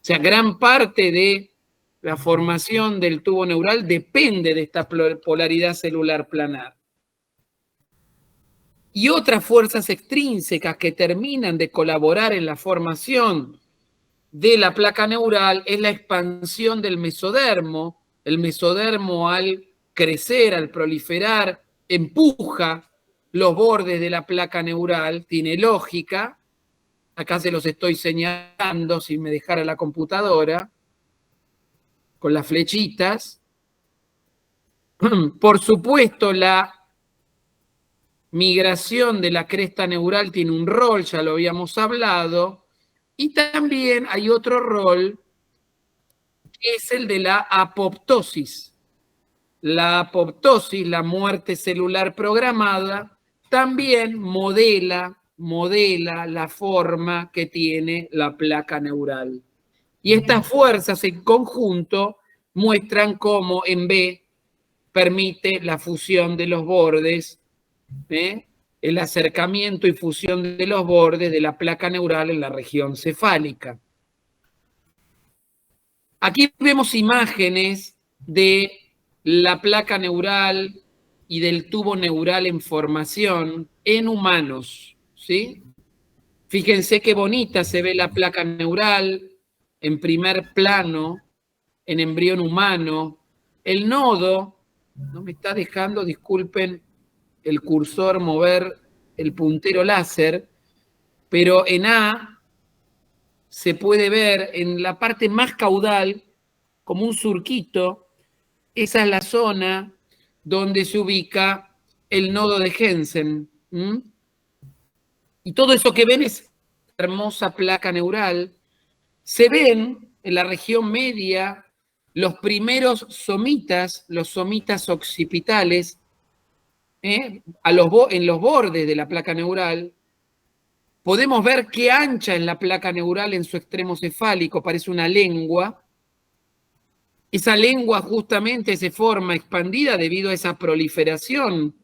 sea, gran parte de la formación del tubo neural depende de esta polaridad celular planar. Y otras fuerzas extrínsecas que terminan de colaborar en la formación de la placa neural es la expansión del mesodermo. El mesodermo, al crecer, al proliferar, empuja los bordes de la placa neural, tiene lógica. Acá se los estoy señalando, si me dejara la computadora, con las flechitas. Por supuesto, la migración de la cresta neural tiene un rol, ya lo habíamos hablado, y también hay otro rol, que es el de la apoptosis. La apoptosis, la muerte celular programada, también modela la forma que tiene la placa neural. Y estas fuerzas en conjunto muestran cómo en B permite la fusión de los bordes, el acercamiento y fusión de los bordes de la placa neural en la región cefálica. Aquí vemos imágenes de la placa neural y del tubo neural en formación en humanos, ¿sí? Fíjense qué bonita se ve la placa neural en primer plano, en embrión humano. El nodo, no me está dejando, disculpen, el cursor mover el puntero láser, pero en A se puede ver en la parte más caudal, como un surquito, esa es la zona donde se ubica el nodo de Jensen. Y todo eso que ven es hermosa placa neural. Se ven en la región media los primeros somitas, los somitas occipitales, en los bordes de la placa neural. Podemos ver qué ancha es la placa neural en su extremo cefálico, parece una lengua. Esa lengua justamente se forma expandida debido a esa proliferación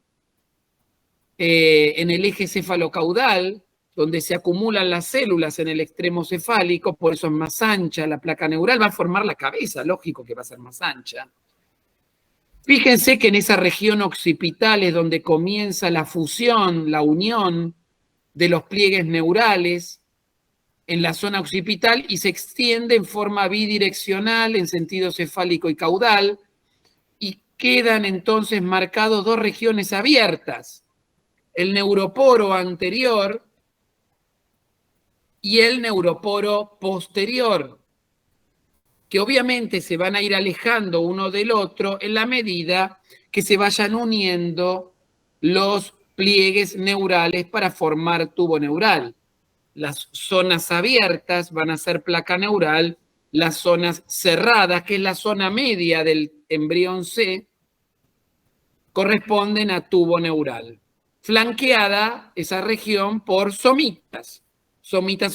en el eje cefalocaudal, donde se acumulan las células en el extremo cefálico, por eso es más ancha la placa neural, va a formar la cabeza, lógico que va a ser más ancha. Fíjense que en esa región occipital es donde comienza la fusión, la unión de los pliegues neurales en la zona occipital y se extiende en forma bidireccional en sentido cefálico y caudal, y quedan entonces marcados dos regiones abiertas, el neuroporo anterior y el neuroporo posterior, que obviamente se van a ir alejando uno del otro en la medida que se vayan uniendo los pliegues neurales para formar tubo neural. Las zonas abiertas van a ser placa neural, las zonas cerradas, que es la zona media del embrión C, corresponden a tubo neural. Flanqueada esa región por somitas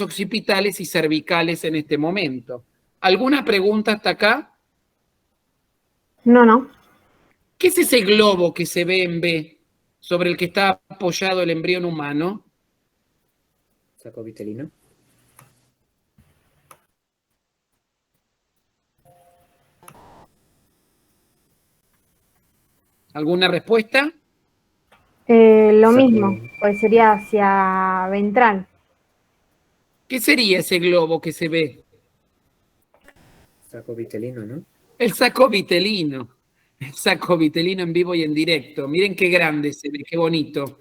occipitales y cervicales en este momento. ¿Alguna pregunta hasta acá? No. ¿Qué es ese globo que se ve en B, sobre el que está apoyado el embrión humano? Saco vitelino. ¿Alguna respuesta? Lo Saco- mismo, pues sería hacia ventral. ¿Qué sería ese globo que se ve? Saco vitelino, ¿no? El saco vitelino. El saco vitelino en vivo y en directo. Miren qué grande se ve, qué bonito.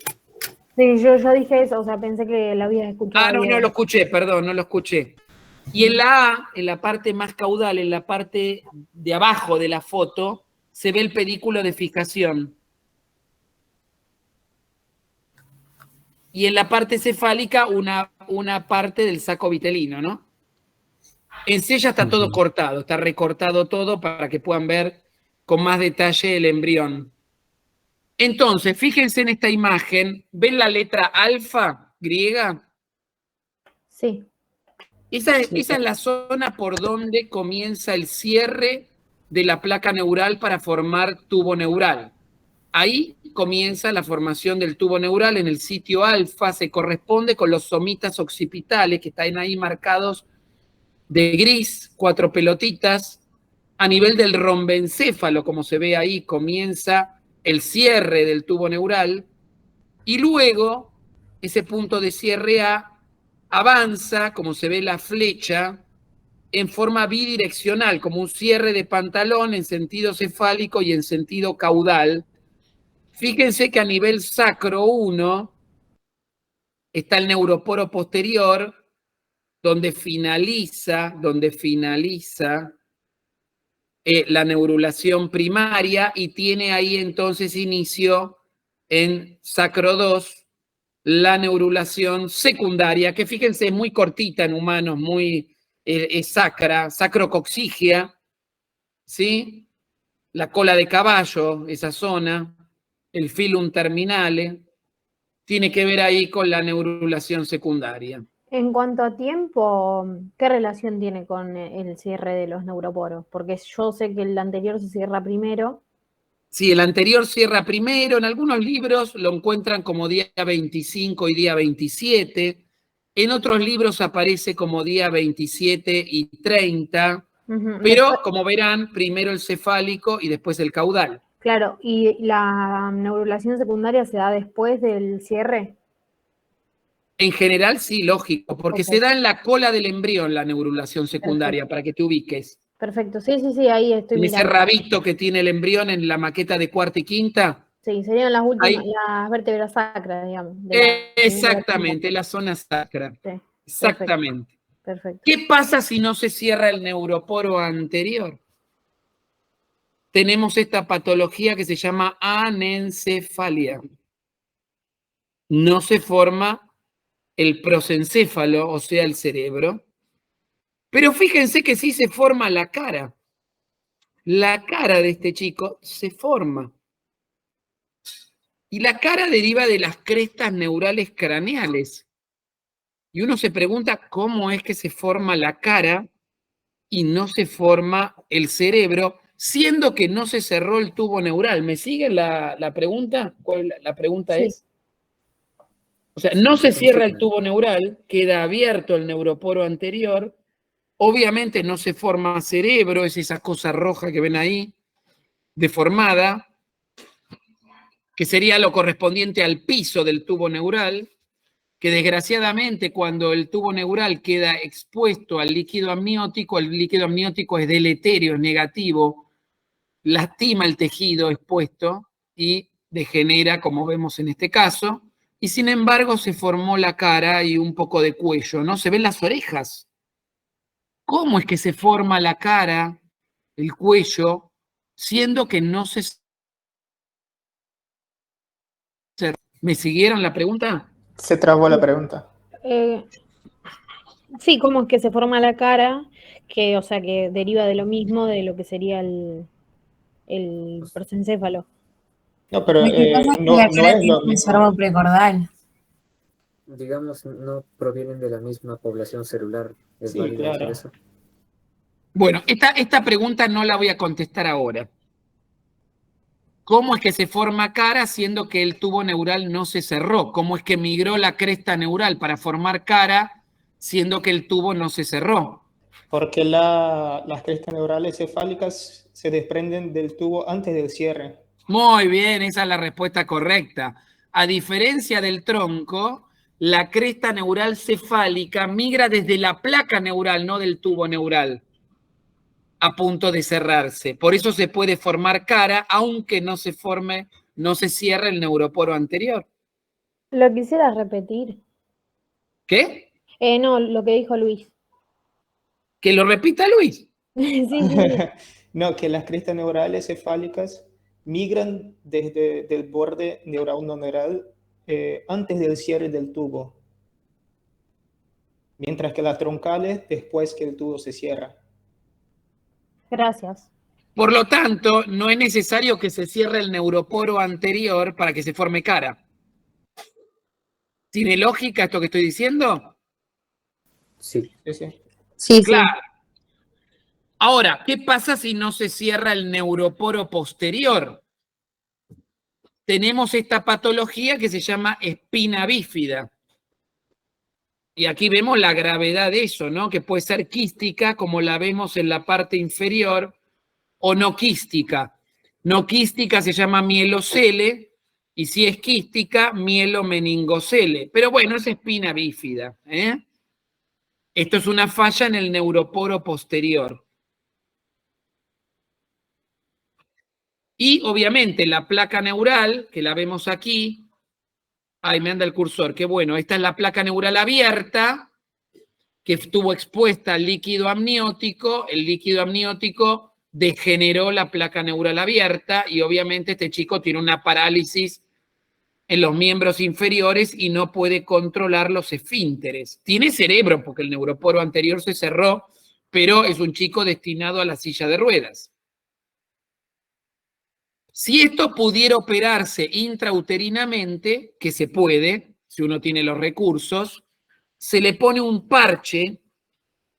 Sí, yo dije eso, o sea, pensé que lo habías escuchado. Ah, no lo escuché, perdón, no lo escuché. Y en la A, en la parte más caudal, en la parte de abajo de la foto, se ve el pedículo de fijación. Y en la parte cefálica, una parte del saco vitelino, ¿no? En C ya está todo cortado, está recortado todo para que puedan ver con más detalle el embrión. Entonces, fíjense en esta imagen, ¿ven la letra alfa griega? Sí. Esa es la zona por donde comienza el cierre de la placa neural para formar tubo neural. ahí comienza la formación del tubo neural en el sitio alfa, se corresponde con los somitas occipitales que están ahí marcados de gris, 4 pelotitas. A nivel del rombencéfalo, como se ve ahí, comienza el cierre del tubo neural y luego ese punto de cierre A avanza, como se ve la flecha, en forma bidireccional, como un cierre de pantalón en sentido cefálico y en sentido caudal. Fíjense que a nivel sacro 1 está el neuroporo posterior, donde finaliza la neurulación primaria y tiene ahí entonces inicio en sacro 2 la neurulación secundaria, que fíjense es muy cortita en humanos, muy sacra, sacrocoxigia, ¿sí? La cola de caballo, esa zona, el filum terminale, tiene que ver ahí con la neurulación secundaria. En cuanto a tiempo, ¿qué relación tiene con el cierre de los neuroporos? Porque yo sé que el anterior se cierra primero. Sí, el anterior cierra primero. En algunos libros lo encuentran como día 25 y día 27. En otros libros aparece como día 27 y 30. Pero, como verán, primero el cefálico y después el caudal. Claro, ¿y la neurulación secundaria se da después del cierre? En general, sí, lógico, porque se da en la cola del embrión la neurulación secundaria, para que te ubiques. Perfecto, sí, ahí estoy En ese mirando. rabito que tiene el embrión en la maqueta de cuarta y quinta. Sí, serían las últimas, Ahí. las vértebras sacras, digamos. Exactamente, la zona sacra. Sí, exactamente. Perfecto. ¿Qué pasa si no se cierra el neuroporo anterior? Tenemos esta patología que se llama anencefalia. No se forma el prosencéfalo, o sea, el cerebro. Pero fíjense que sí se forma la cara. La cara de este chico se forma. Y la cara deriva de las crestas neurales craneales. Y uno se pregunta cómo es que se forma la cara y no se forma el cerebro, siendo que no se cerró el tubo neural. ¿Me siguen la pregunta? La pregunta Sí. es... O sea, no se cierra el tubo neural, queda abierto el neuroporo anterior, obviamente no se forma cerebro, es esa cosa roja que ven ahí, deformada, que sería lo correspondiente al piso del tubo neural, que desgraciadamente cuando el tubo neural queda expuesto al líquido amniótico, el líquido amniótico es deleterio, es negativo, lastima el tejido expuesto y degenera, como vemos en este caso, y sin embargo se formó la cara y un poco de cuello, ¿no? Se ven las orejas. ¿Cómo es que se forma la cara, el cuello, siendo que no se... ¿Me siguieron la pregunta? Se trabó la pregunta. Sí, ¿cómo es que se forma la cara? Que, o sea, que deriva de lo mismo, de lo que sería el prosencéfalo. No, pero Lo que pasa es que no, la no cara es tiene lo un mismo. sorbo precordal. Digamos, no provienen de la misma población celular. ¿Es Sí, válido decir claro. eso? Bueno, esta pregunta no la voy a contestar ahora. ¿Cómo es que se forma cara siendo que el tubo neural no se cerró? ¿Cómo es que migró la cresta neural para formar cara siendo que el tubo no se cerró? Porque las crestas neurales cefálicas se desprenden del tubo antes del cierre. Muy bien, esa es la respuesta correcta. A diferencia del tronco, la cresta neural cefálica migra desde la placa neural, no del tubo neural, a punto de cerrarse. Por eso se puede formar cara, aunque no se forme, no se cierre el neuroporo anterior. ¿Lo quisieras repetir? ¿Qué? No, lo que dijo Luis. Que lo repita Luis. Sí. No, que las crestas neurales cefálicas migran desde el borde neural antes del cierre del tubo, mientras que las troncales después que el tubo se cierra. Gracias. Por lo tanto, no es necesario que se cierre el neuroporo anterior para que se forme cara. ¿Tiene lógica esto que estoy diciendo? Sí. Sí, Claro. Ahora, ¿qué pasa si no se cierra el neuroporo posterior? tenemos esta patología que se llama espina bífida. Y aquí vemos la gravedad de eso, ¿no? Que puede ser quística, como la vemos en la parte inferior, o no quística. No quística se llama mielocele, y si es quística, mielomeningocele. Pero bueno, es espina bífida, ¿eh? Esto es una falla en el neuroporo posterior. Y obviamente la placa neural, que la vemos aquí, ay, me anda el cursor, qué bueno, esta es la placa neural abierta, que estuvo expuesta al líquido amniótico, el líquido amniótico degeneró la placa neural abierta y obviamente este chico tiene una parálisis en los miembros inferiores y no puede controlar los esfínteres. Tiene cerebro porque el neuroporo anterior se cerró, pero es un chico destinado a la silla de ruedas. Si esto pudiera operarse intrauterinamente, que se puede, si uno tiene los recursos, se le pone un parche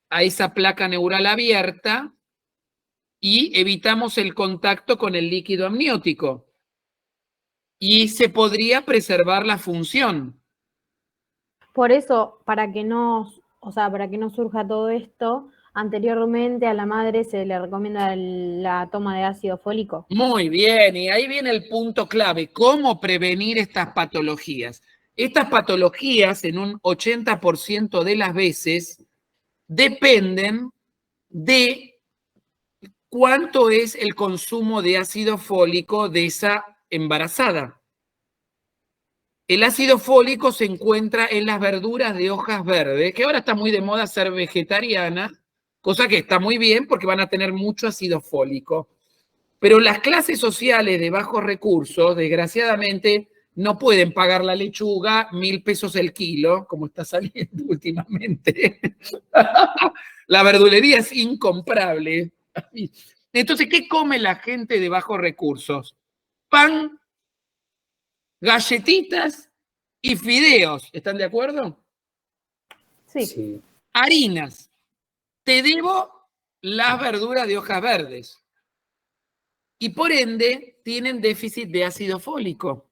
a esa placa neural abierta y evitamos el contacto con el líquido amniótico. Y se podría preservar la función. Por eso, para que no surja todo esto, anteriormente a la madre se le recomienda la toma de ácido fólico. Muy bien, y ahí viene el punto clave, ¿cómo prevenir estas patologías? Estas patologías, en un 80% de las veces, dependen de cuánto es el consumo de ácido fólico de esa embarazada. El ácido fólico se encuentra en las verduras de hojas verdes, que ahora está muy de moda ser vegetariana, cosa que está muy bien porque van a tener mucho ácido fólico. Pero las clases sociales de bajos recursos, desgraciadamente, no pueden pagar la lechuga 1.000 pesos el kilo, como está saliendo últimamente. La verdulería es incomprable. Entonces, ¿qué come la gente de bajos recursos? Pan, galletitas y fideos. ¿Están de acuerdo? Sí. Sí. Harinas. Te debo las verduras de hojas verdes. Y por ende, tienen déficit de ácido fólico.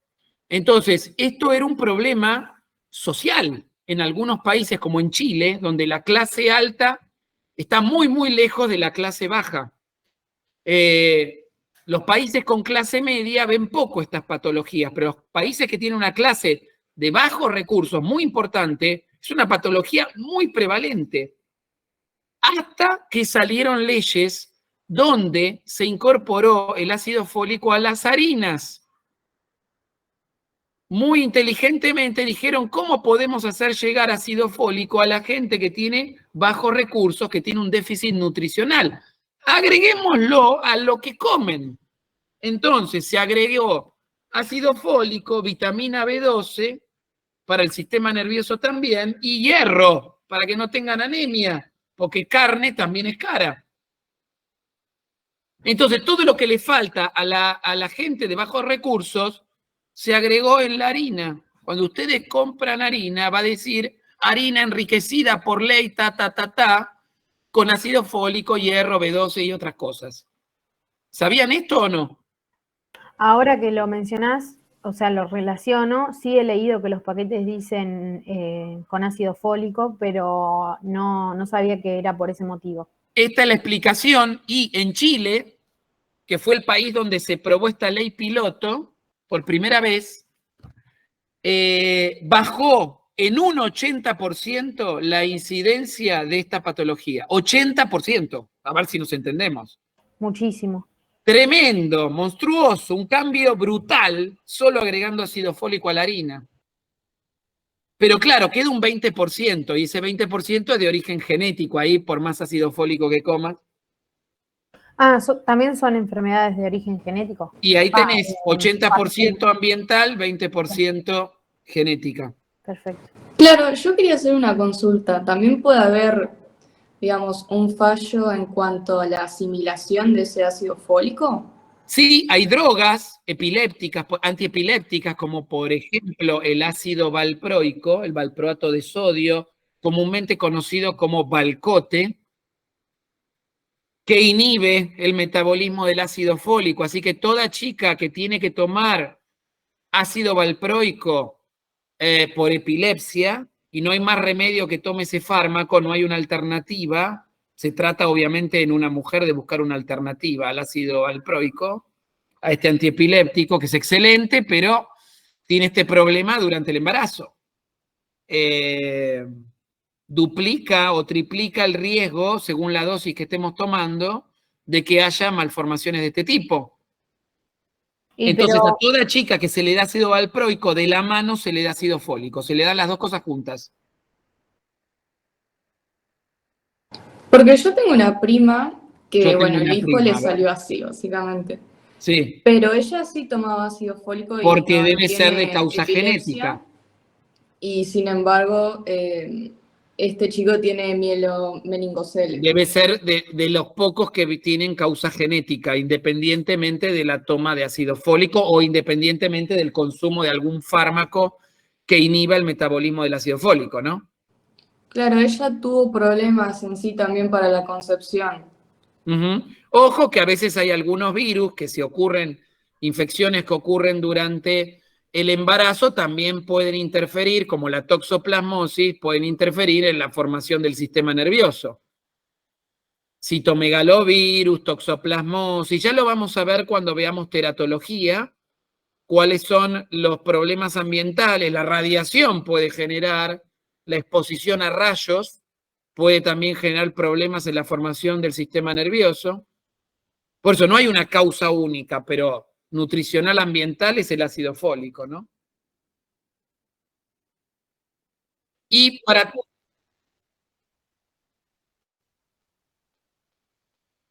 Entonces, esto era un problema social en algunos países, como en Chile, donde la clase alta está muy, muy lejos de la clase baja. Los países con clase media ven poco estas patologías, pero los países que tienen una clase de bajos recursos muy importante, es una patología muy prevalente. Hasta que salieron leyes donde se incorporó el ácido fólico a las harinas. Muy inteligentemente dijeron, ¿cómo podemos hacer llegar ácido fólico a la gente que tiene bajos recursos, que tiene un déficit nutricional? Agreguémoslo a lo que comen. Entonces se agregó ácido fólico, vitamina B12, para el sistema nervioso también, y hierro, para que no tengan anemia, porque carne también es cara. Entonces, todo lo que le falta a la gente de bajos recursos se agregó en la harina. Cuando ustedes compran harina, va a decir harina enriquecida por ley, con ácido fólico, hierro, B12 y otras cosas. ¿Sabían esto o no? Ahora que lo mencionás, o sea, lo relaciono, sí he leído que los paquetes dicen con ácido fólico, pero no sabía que era por ese motivo. Esta es la explicación, y en Chile, que fue el país donde se probó esta ley piloto por primera vez, bajó en un 80% la incidencia de esta patología. 80%, a ver si nos entendemos. Muchísimo. Tremendo, monstruoso, un cambio brutal, solo agregando ácido fólico a la harina. Pero claro, queda un 20%, y ese 20% es de origen genético, ahí por más ácido fólico que comas. También son enfermedades de origen genético. Y ahí tenés 80% ambiental, 20% genética. Perfecto. Claro, yo quería hacer una consulta. ¿También puede haber, digamos, un fallo en cuanto a la asimilación de ese ácido fólico? Sí, hay drogas epilépticas, antiepilépticas, como por ejemplo el ácido valproico, el valproato de sodio, comúnmente conocido como Valcote, que inhibe el metabolismo del ácido fólico. Así que toda chica que tiene que tomar ácido valproico por epilepsia y no hay más remedio que tome ese fármaco, no hay una alternativa. Se trata obviamente en una mujer de buscar una alternativa al ácido valproico, a este antiepiléptico que es excelente, pero tiene este problema durante el embarazo. Duplica o triplica el riesgo, según la dosis que estemos tomando, de que haya malformaciones de este tipo. Entonces, a toda chica que se le da ácido valproico, de la mano se le da ácido fólico, se le dan las dos cosas juntas. Porque yo tengo una prima Yo que, tengo bueno, el una hijo prima, le a ver. salió así, básicamente. Sí, Pero ella sí tomaba ácido fólico y porque no debe ser de tiene causa epilepsia. genética. Y sin embargo, este chico tiene mielomeningocele. Debe ser de los pocos que tienen causa genética, independientemente de la toma de ácido fólico o independientemente del consumo de algún fármaco que inhiba el metabolismo del ácido fólico, ¿no? Claro, ella tuvo problemas en sí también para la concepción. Ojo que a veces hay algunos virus que si ocurren, infecciones que ocurren durante el embarazo también pueden interferir, como la toxoplasmosis, pueden interferir en la formación del sistema nervioso. Citomegalovirus, toxoplasmosis, ya lo vamos a ver cuando veamos teratología, cuáles son los problemas ambientales. La radiación puede generar, la exposición a rayos puede también generar problemas en la formación del sistema nervioso. Por eso no hay una causa única, pero nutricional ambiental es el ácido fólico, ¿no? Y para...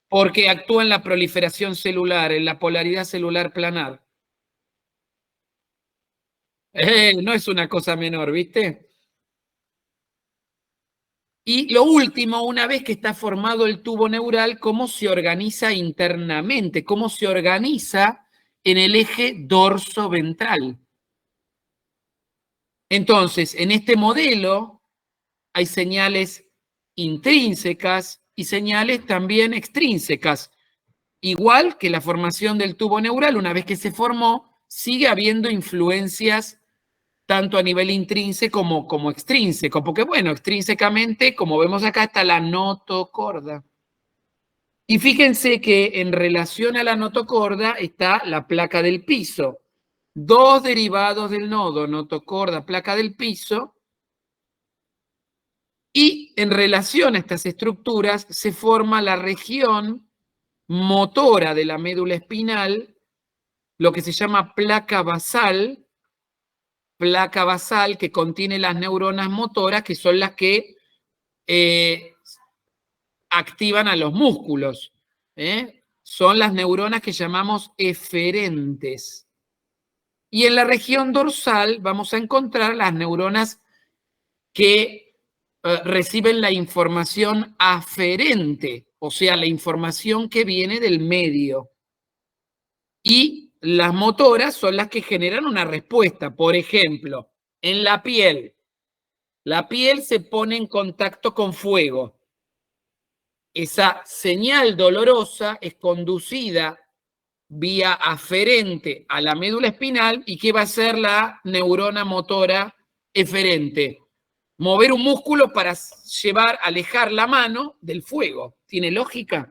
Porque actúa en la proliferación celular, en la polaridad celular planar. No es una cosa menor, ¿viste? Y lo último, una vez que está formado el tubo neural, cómo se organiza internamente, cómo se organiza en el eje dorso-ventral. Entonces, en este modelo hay señales intrínsecas y señales también extrínsecas. Igual que la formación del tubo neural, una vez que se formó, sigue habiendo influencias tanto a nivel intrínseco como extrínseco, porque bueno, extrínsecamente, como vemos acá, está la notocorda. Y fíjense que en relación a la notocorda está la placa del piso. Dos derivados del nodo, notocorda, placa del piso, y en relación a estas estructuras se forma la región motora de la médula espinal, lo que se llama placa basal que contiene las neuronas motoras, que son las que activan a los músculos. Son las neuronas que llamamos eferentes. Y en la región dorsal vamos a encontrar las neuronas que reciben la información aferente, o sea, la información que viene del medio. Y las motoras son las que generan una respuesta. Por ejemplo, en la piel se pone en contacto con fuego. Esa señal dolorosa es conducida vía aferente a la médula espinal. ¿Y qué va a hacer la neurona motora eferente? Mover un músculo para alejar la mano del fuego. ¿Tiene lógica?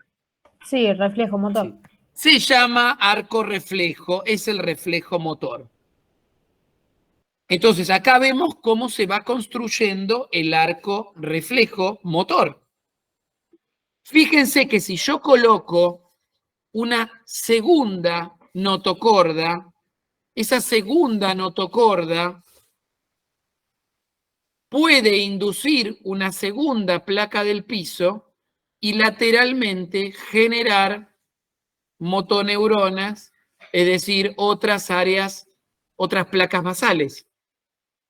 Sí, reflejo motor. Sí. Se llama arco reflejo, es el reflejo motor. Entonces, acá vemos cómo se va construyendo el arco reflejo motor. Fíjense que si yo coloco una segunda notocorda, esa segunda notocorda puede inducir una segunda placa del piso y lateralmente generar motoneuronas, es decir, otras áreas, otras placas basales.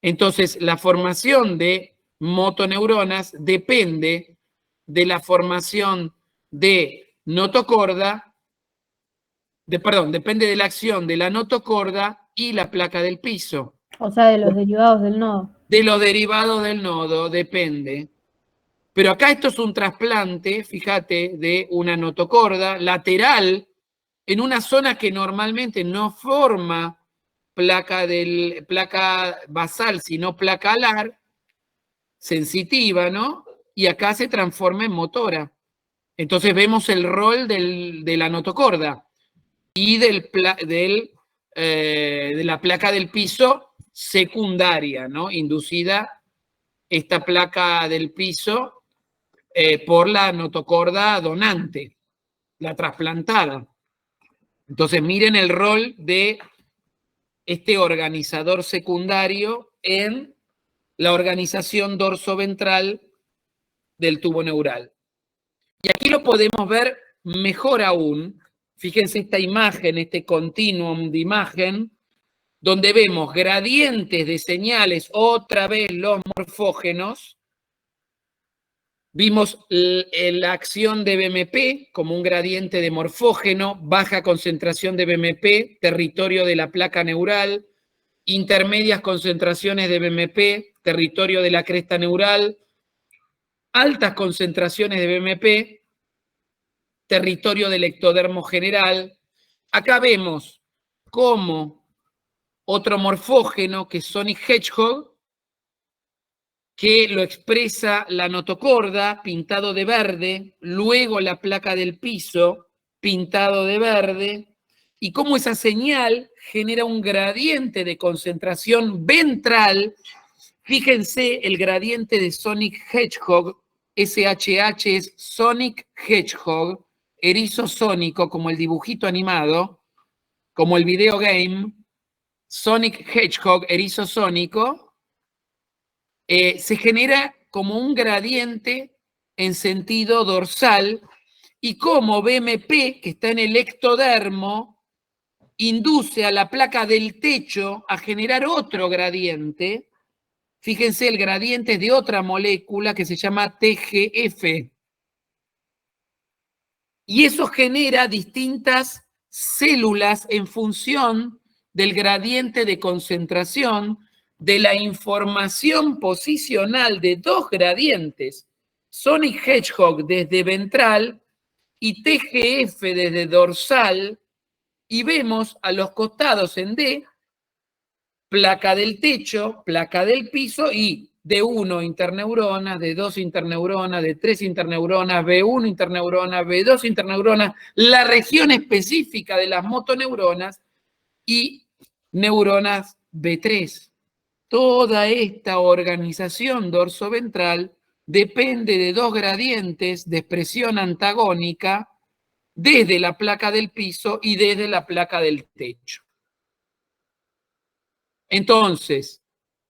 Entonces, la formación de motoneuronas depende de la formación de notocorda, depende de la acción de la notocorda y la placa del piso. O sea, de los derivados del nodo. De los derivados del nodo, depende. Pero acá esto es un trasplante, fíjate, de una notocorda lateral en una zona que normalmente no forma placa basal, sino placa alar, sensitiva, ¿no? Y acá se transforma en motora. Entonces vemos el rol de la notocorda y de la placa del piso secundaria, ¿no? Inducida esta placa del piso por la notocorda donante, la trasplantada. Entonces miren el rol de este organizador secundario en la organización dorsoventral del tubo neural. Y aquí lo podemos ver mejor aún. Fíjense esta imagen, este continuum de imagen, donde vemos gradientes de señales, otra vez los morfógenos. Vimos la acción de BMP como un gradiente de morfógeno, baja concentración de BMP, territorio de la placa neural, intermedias concentraciones de BMP, territorio de la cresta neural, altas concentraciones de BMP, territorio del ectodermo general. Acá vemos cómo otro morfógeno, que es Sonic Hedgehog, que lo expresa la notocorda, pintado de verde, luego la placa del piso, pintado de verde, y cómo esa señal genera un gradiente de concentración ventral. Fíjense el gradiente de Sonic Hedgehog, SHH es Sonic Hedgehog, erizo sónico, como el dibujito animado, como el video game, Sonic Hedgehog, erizo sónico, se genera como un gradiente en sentido dorsal, y como BMP, que está en el ectodermo, induce a la placa del techo a generar otro gradiente. Fíjense, el gradiente es de otra molécula que se llama TGF. Y eso genera distintas células en función del gradiente de concentración, de la información posicional de dos gradientes, Sonic Hedgehog desde ventral y TGF desde dorsal, y vemos a los costados en D, placa del techo, placa del piso, y D1 interneuronas, D2 interneuronas, D3 interneuronas, B1 interneuronas, B2 interneuronas, la región específica de las motoneuronas y neuronas B3. Toda esta organización dorsoventral depende de dos gradientes de expresión antagónica desde la placa del piso y desde la placa del techo. Entonces,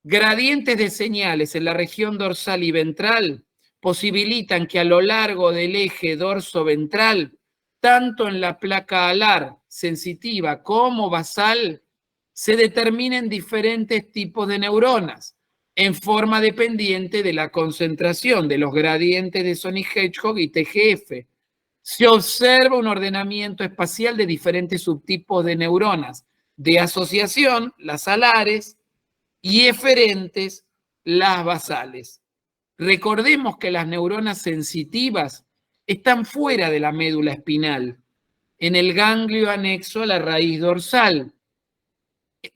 gradientes de señales en la región dorsal y ventral posibilitan que a lo largo del eje dorso-ventral, tanto en la placa alar sensitiva como basal, se determinen diferentes tipos de neuronas en forma dependiente de la concentración de los gradientes de Sonic Hedgehog y TGF. Se observa un ordenamiento espacial de diferentes subtipos de neuronas de asociación, las alares, y eferentes, las basales. Recordemos que las neuronas sensitivas están fuera de la médula espinal, en el ganglio anexo a la raíz dorsal.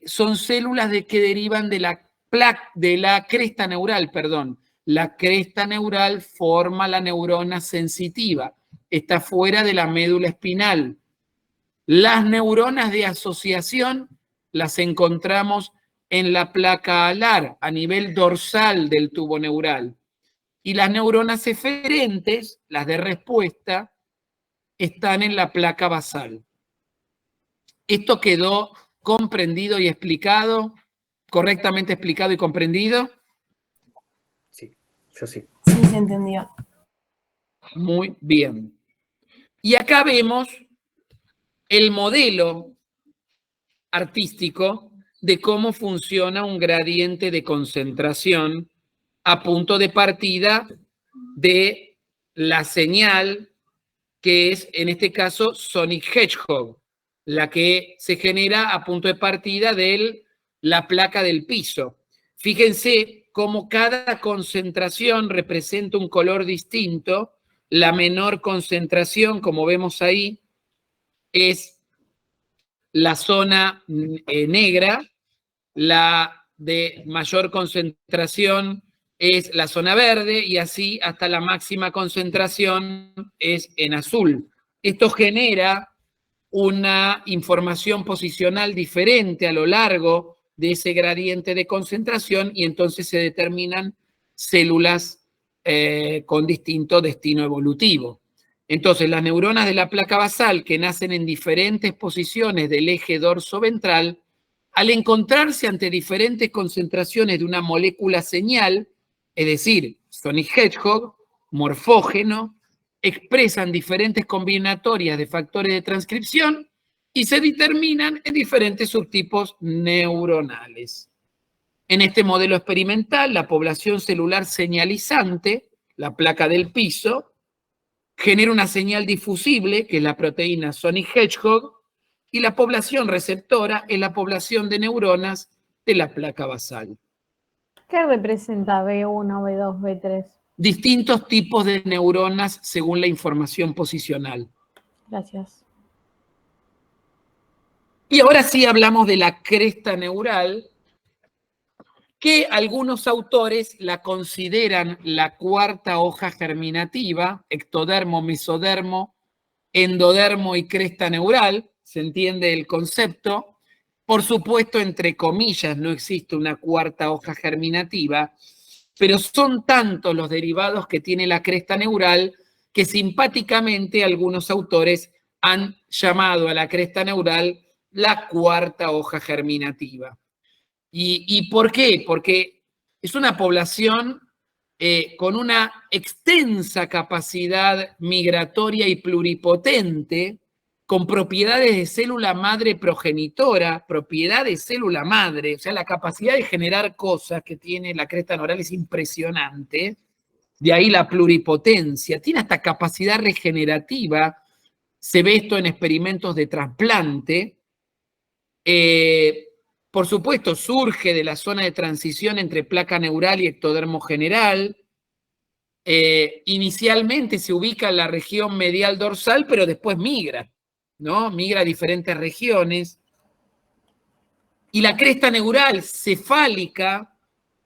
Son células que derivan de la cresta neural, perdón. La cresta neural forma la neurona sensitiva. Está fuera de la médula espinal. Las neuronas de asociación las encontramos en la placa alar, a nivel dorsal del tubo neural. Y las neuronas eferentes, las de respuesta, están en la placa basal. Esto quedó comprendido y explicado, correctamente explicado y comprendido. Sí, yo sí. Sí, se entendió. Muy bien. Y acá vemos el modelo artístico de cómo funciona un gradiente de concentración a punto de partida de la señal que es, en este caso, Sonic Hedgehog, la que se genera a punto de partida de la placa del piso. Fíjense cómo cada concentración representa un color distinto. La menor concentración, como vemos ahí, es la zona negra, la de mayor concentración es la zona verde y así hasta la máxima concentración es en azul. Esto genera una información posicional diferente a lo largo de ese gradiente de concentración y entonces se determinan células con distinto destino evolutivo. Entonces, las neuronas de la placa basal que nacen en diferentes posiciones del eje dorso-ventral, al encontrarse ante diferentes concentraciones de una molécula señal, es decir, Sonic Hedgehog, morfógeno, expresan diferentes combinatorias de factores de transcripción y se determinan en diferentes subtipos neuronales. En este modelo experimental, la población celular señalizante, la placa del piso, genera una señal difusible, que es la proteína Sonic Hedgehog, y la población receptora es la población de neuronas de la placa basal. ¿Qué representa B1, B2, B3? Distintos tipos de neuronas según la información posicional. Gracias. Y ahora sí hablamos de la cresta neural, que algunos autores la consideran la cuarta hoja germinativa, ectodermo, mesodermo, endodermo y cresta neural, se entiende el concepto. Por supuesto, entre comillas, no existe una cuarta hoja germinativa, pero son tantos los derivados que tiene la cresta neural que simpáticamente algunos autores han llamado a la cresta neural la cuarta hoja germinativa. ¿Y por qué? Porque es una población con una extensa capacidad migratoria y pluripotente, con propiedades de célula madre progenitora, propiedad de célula madre, o sea, la capacidad de generar cosas que tiene la cresta neural es impresionante, de ahí la pluripotencia, tiene hasta capacidad regenerativa, se ve esto en experimentos de trasplante. Por supuesto, surge de la zona de transición entre placa neural y ectodermo general. Inicialmente se ubica en la región medial dorsal, pero después migra, ¿no? Migra a diferentes regiones. Y la cresta neural cefálica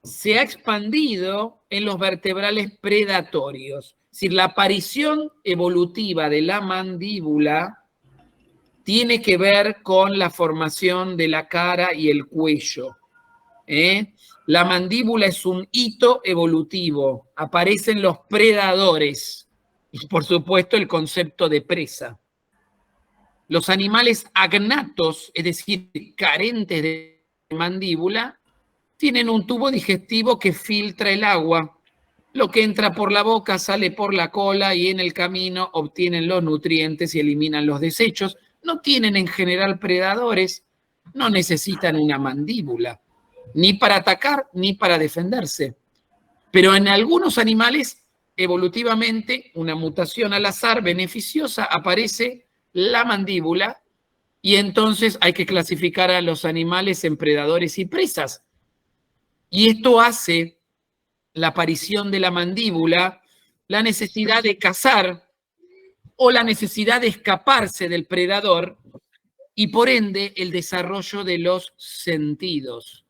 se ha expandido en los vertebrales predatorios. Es decir, la aparición evolutiva de la mandíbula tiene que ver con la formación de la cara y el cuello. La mandíbula es un hito evolutivo. Aparecen los predadores y, por supuesto, el concepto de presa. Los animales agnatos, es decir, carentes de mandíbula, tienen un tubo digestivo que filtra el agua. Lo que entra por la boca sale por la cola y en el camino obtienen los nutrientes y eliminan los desechos. No tienen en general predadores, no necesitan una mandíbula, ni para atacar ni para defenderse. Pero en algunos animales, evolutivamente, una mutación al azar beneficiosa, aparece la mandíbula y entonces hay que clasificar a los animales en predadores y presas. Y esto hace la aparición de la mandíbula, la necesidad de cazar o la necesidad de escaparse del predador y por ende el desarrollo de los sentidos.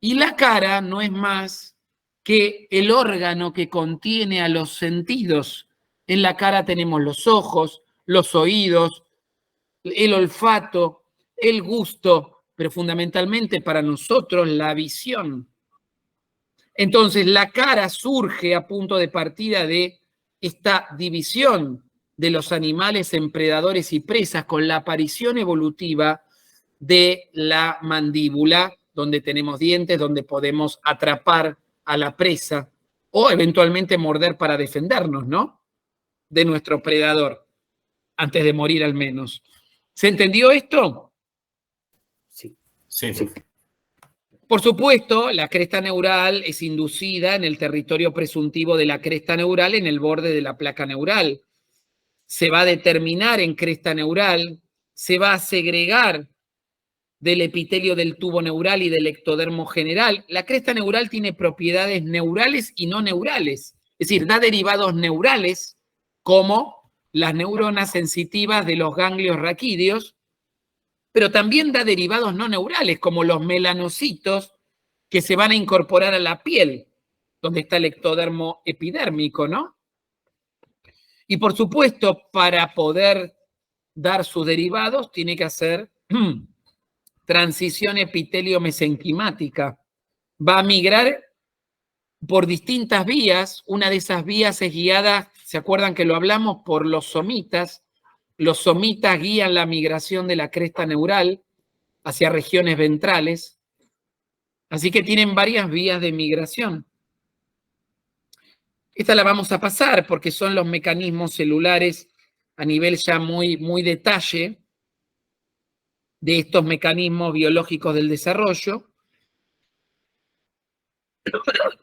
Y la cara no es más que el órgano que contiene a los sentidos. En la cara tenemos los ojos, los oídos, el olfato, el gusto, pero fundamentalmente para nosotros la visión. Entonces la cara surge a punto de partida de esta división de los animales en predadores y presas con la aparición evolutiva de la mandíbula, donde tenemos dientes, donde podemos atrapar a la presa o eventualmente morder para defendernos, ¿no? De nuestro predador, antes de morir al menos. ¿Se entendió esto? Sí. Sí. Por supuesto, la cresta neural es inducida en el territorio presuntivo de la cresta neural en el borde de la placa neural. Se va a determinar en cresta neural, se va a segregar del epitelio del tubo neural y del ectodermo general. La cresta neural tiene propiedades neurales y no neurales, es decir, da derivados neurales como las neuronas sensitivas de los ganglios raquídeos pero también da derivados no neurales, como los melanocitos que se van a incorporar a la piel, donde está el ectodermo epidérmico, ¿no? Y por supuesto, para poder dar sus derivados, tiene que hacer transición epitelio-mesenquimática. Va a migrar por distintas vías. Una de esas vías es guiada, ¿se acuerdan que lo hablamos? Por los somitas. Los somitas guían la migración de la cresta neural hacia regiones ventrales. Así que tienen varias vías de migración. Esta la vamos a pasar porque son los mecanismos celulares a nivel ya muy detalle de estos mecanismos biológicos del desarrollo.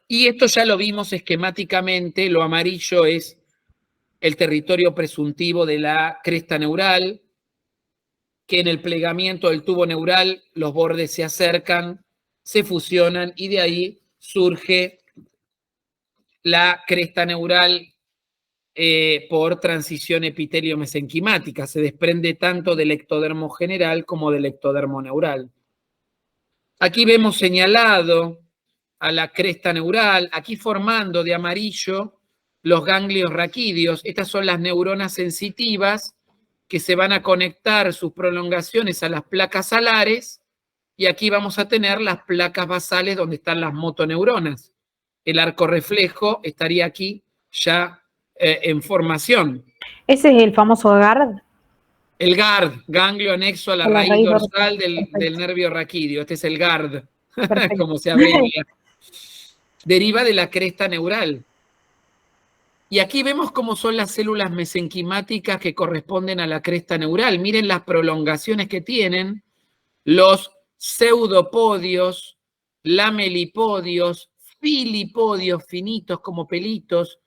Y esto ya lo vimos esquemáticamente, lo amarillo es el territorio presuntivo de la cresta neural, que en el plegamiento del tubo neural los bordes se acercan, se fusionan y de ahí surge la cresta neural por transición epitelio-mesenquimática. Se desprende tanto del ectodermo general como del ectodermo neural. Aquí vemos señalado a la cresta neural, aquí formando de amarillo los ganglios raquídeos. Estas son las neuronas sensitivas que se van a conectar sus prolongaciones a las placas alares, y aquí vamos a tener las placas basales donde están las motoneuronas. El arco reflejo estaría aquí ya en formación. ¿Ese es el famoso GARD? El GARD, ganglio anexo a la raíz dorsal del nervio raquídeo. Este es el GARD, como se abrevia. Deriva de la cresta neural. Y aquí vemos cómo son las células mesenquimáticas que corresponden a la cresta neural. Miren las prolongaciones que tienen, los pseudopodios, lamelipodios, filipodios finitos como pelitos.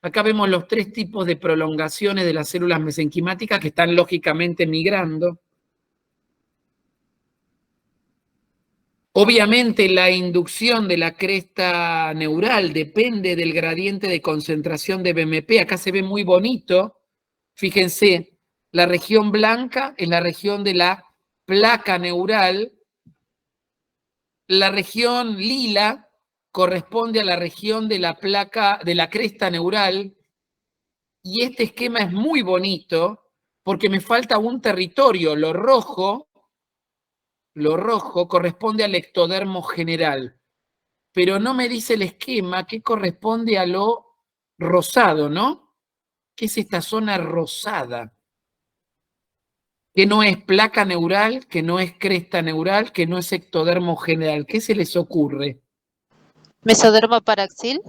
Acá vemos los tres tipos de prolongaciones de las células mesenquimáticas que están lógicamente migrando. Obviamente la inducción de la cresta neural depende del gradiente de concentración de BMP. Acá se ve muy bonito. Fíjense, la región blanca es la región de la placa neural. La región lila corresponde a la región de la placa, de la cresta neural. Y este esquema es muy bonito porque me falta un territorio. Lo rojo corresponde al ectodermo general, pero no me dice el esquema que corresponde a lo rosado, ¿no? ¿Qué es esta zona rosada? Que no es placa neural, que no es cresta neural, que no es ectodermo general. ¿Qué se les ocurre? Mesodermo paraxil.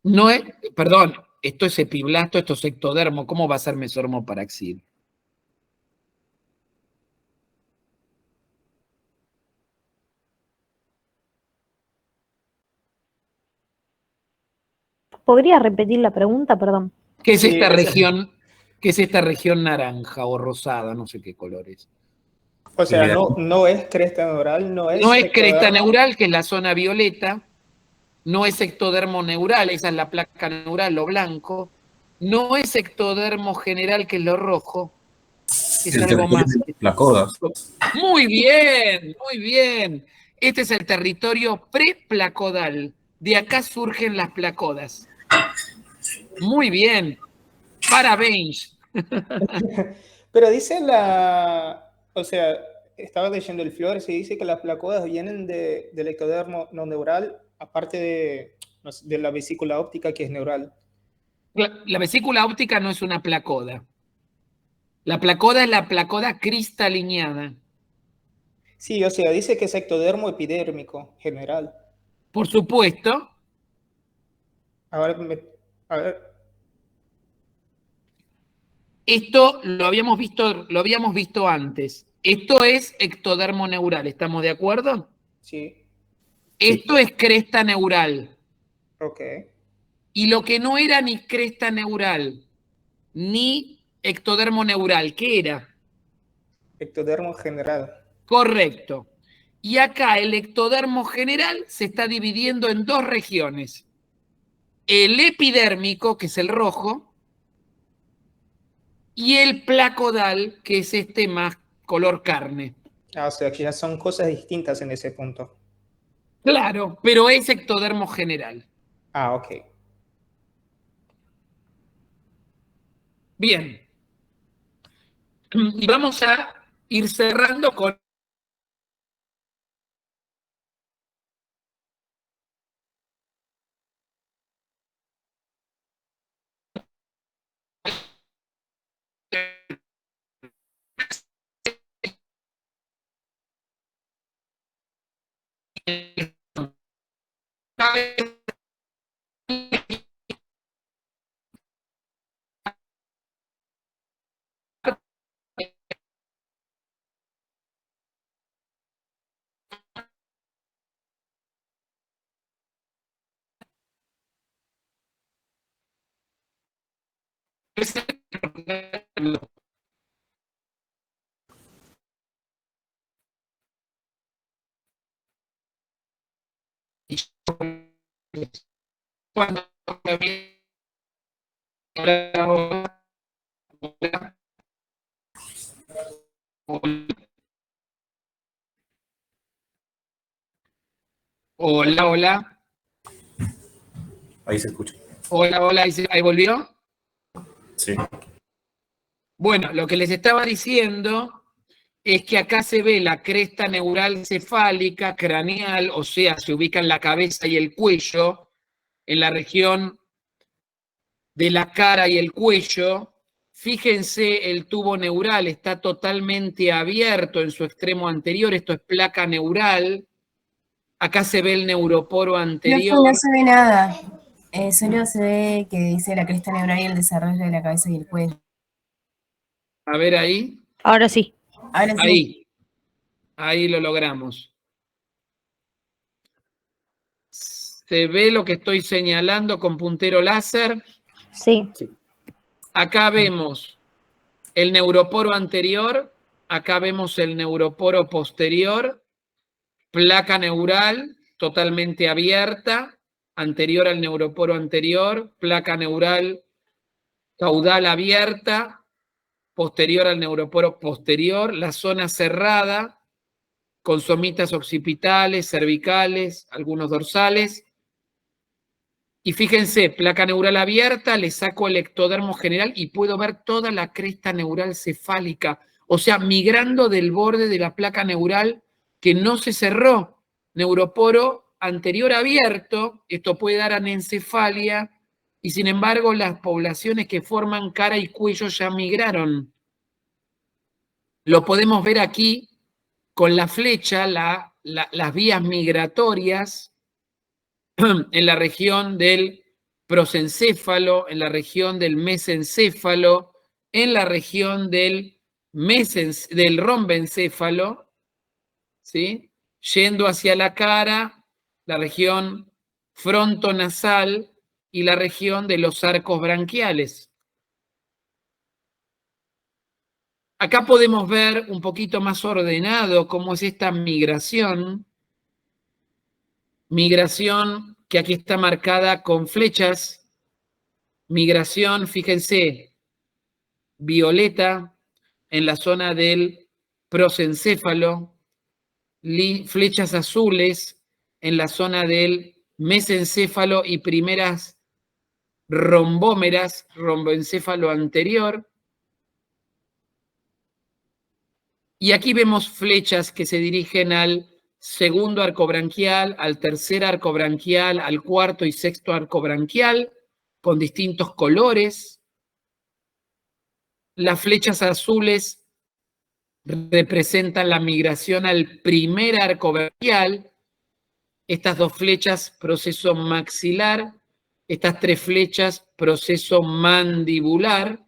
No es, perdón, esto es epiblasto, esto es ectodermo. ¿Cómo va a ser mesodermo paraxil? ¿Podría repetir la pregunta? Perdón. ¿Qué es Sí, esta esa- región? ¿Qué es esta región naranja o rosada? No sé qué color es. O sea, no es cresta neural, no es No es cresta ectodermo. neural, que es la zona violeta. No es ectodermo neural, esa es la placa neural, lo blanco. No es ectodermo general, que es lo rojo. Es El algo más. territorio de placodas. Muy bien, muy bien. Este es el territorio preplacodal. De acá surgen las placodas. Muy bien. Parabéns. Pero dice o sea, estaba leyendo el Flores y dice que las placodas vienen del ectodermo no neural, aparte de la vesícula óptica que es neural. La vesícula óptica no es una placoda. La placoda es la placoda cristalineada. Sí, o sea, dice que es ectodermo epidérmico general. Por supuesto. A ver, Esto lo habíamos visto antes. Esto es ectodermo neural, ¿estamos de acuerdo? sí, Esto es cresta neural. ok. Y lo que no era ni cresta neural, ni ectodermo neural, ¿qué era? Ectodermo general. Correcto. Y acá el ectodermo general se está dividiendo en dos regiones. El epidérmico, que es el rojo, y el placodal, que es este más color carne. Ah, o sea, que ya son cosas distintas en ese punto. Claro, pero es ectodermo general. Ah, ok. Bien. Y vamos a ir cerrando con cuando hola, hola. Ahí se escucha. Hola, hola, ahí volvió. Sí. Bueno, lo que les estaba diciendo es que acá se ve la cresta neural cefálica, craneal, o sea, se ubica en la cabeza y el cuello, en la región de la cara y el cuello. Fíjense, el tubo neural está totalmente abierto en su extremo anterior, esto es placa neural. Acá se ve el neuroporo anterior. No se ve nada. Solo se ve que dice la cresta neural y el desarrollo de la cabeza y el cuello. A ver ahí. Ahora sí. Ahora sí. Ahí. Ahí lo logramos. ¿Se ve lo que estoy señalando con puntero láser? Sí. Acá vemos el neuroporo anterior, acá vemos el neuroporo posterior, placa neural totalmente abierta, anterior al neuroporo anterior, placa neural caudal abierta, posterior al neuroporo posterior, la zona cerrada, con somitas occipitales, cervicales, algunos dorsales. Y fíjense, placa neural abierta, le saco el ectodermo general y puedo ver toda la cresta neural cefálica, o sea, migrando del borde de la placa neural que no se cerró. Neuroporo anterior abierto, esto puede dar anencefalia, y sin embargo las poblaciones que forman cara y cuello ya migraron. Lo podemos ver aquí con la flecha, las vías migratorias en la región del prosencéfalo, en la región del mesencéfalo, en la región del rombencéfalo, ¿sí? Yendo hacia la cara, la región frontonasal y la región de los arcos branquiales. Acá podemos ver un poquito más ordenado cómo es esta migración. Migración que aquí está marcada con flechas. Migración, fíjense, violeta en la zona del prosencéfalo, flechas azules en la zona del mesencéfalo y primeras rombómeras, romboencéfalo anterior. Y aquí vemos flechas que se dirigen al segundo arco branquial, al tercer arco branquial, al cuarto y sexto arco branquial, con distintos colores. Las flechas azules representan la migración al primer arco branquial. Estas dos flechas, proceso maxilar. Estas tres flechas, proceso mandibular.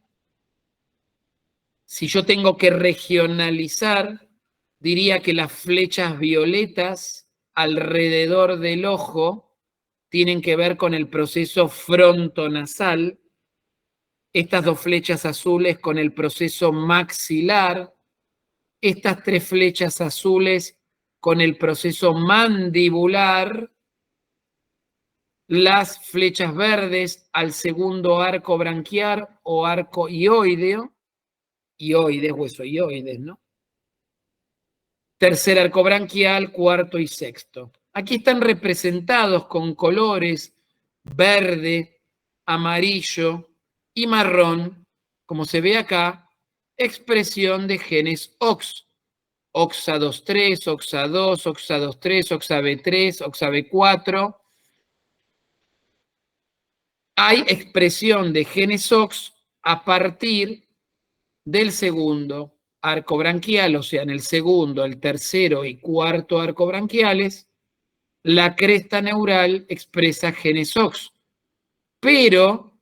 Si yo tengo que regionalizar, diría que las flechas violetas alrededor del ojo tienen que ver con el proceso frontonasal. Estas dos flechas azules con el proceso maxilar. Estas tres flechas azules con el proceso mandibular. Las flechas verdes al segundo arco branquial o arco ioideo. Ioides, hueso ioides, ¿no? tercer arco branquial, cuarto y sexto. Aquí están representados con colores verde, amarillo y marrón, como se ve acá, expresión de genes OX. OXA23, OXA2, OXA23, OXAB3, OXAB4. Hay expresión de genes OX a partir del segundo arco branquial, o sea, en el segundo, el tercero y cuarto arco branquiales, la cresta neural expresa genes OX. Pero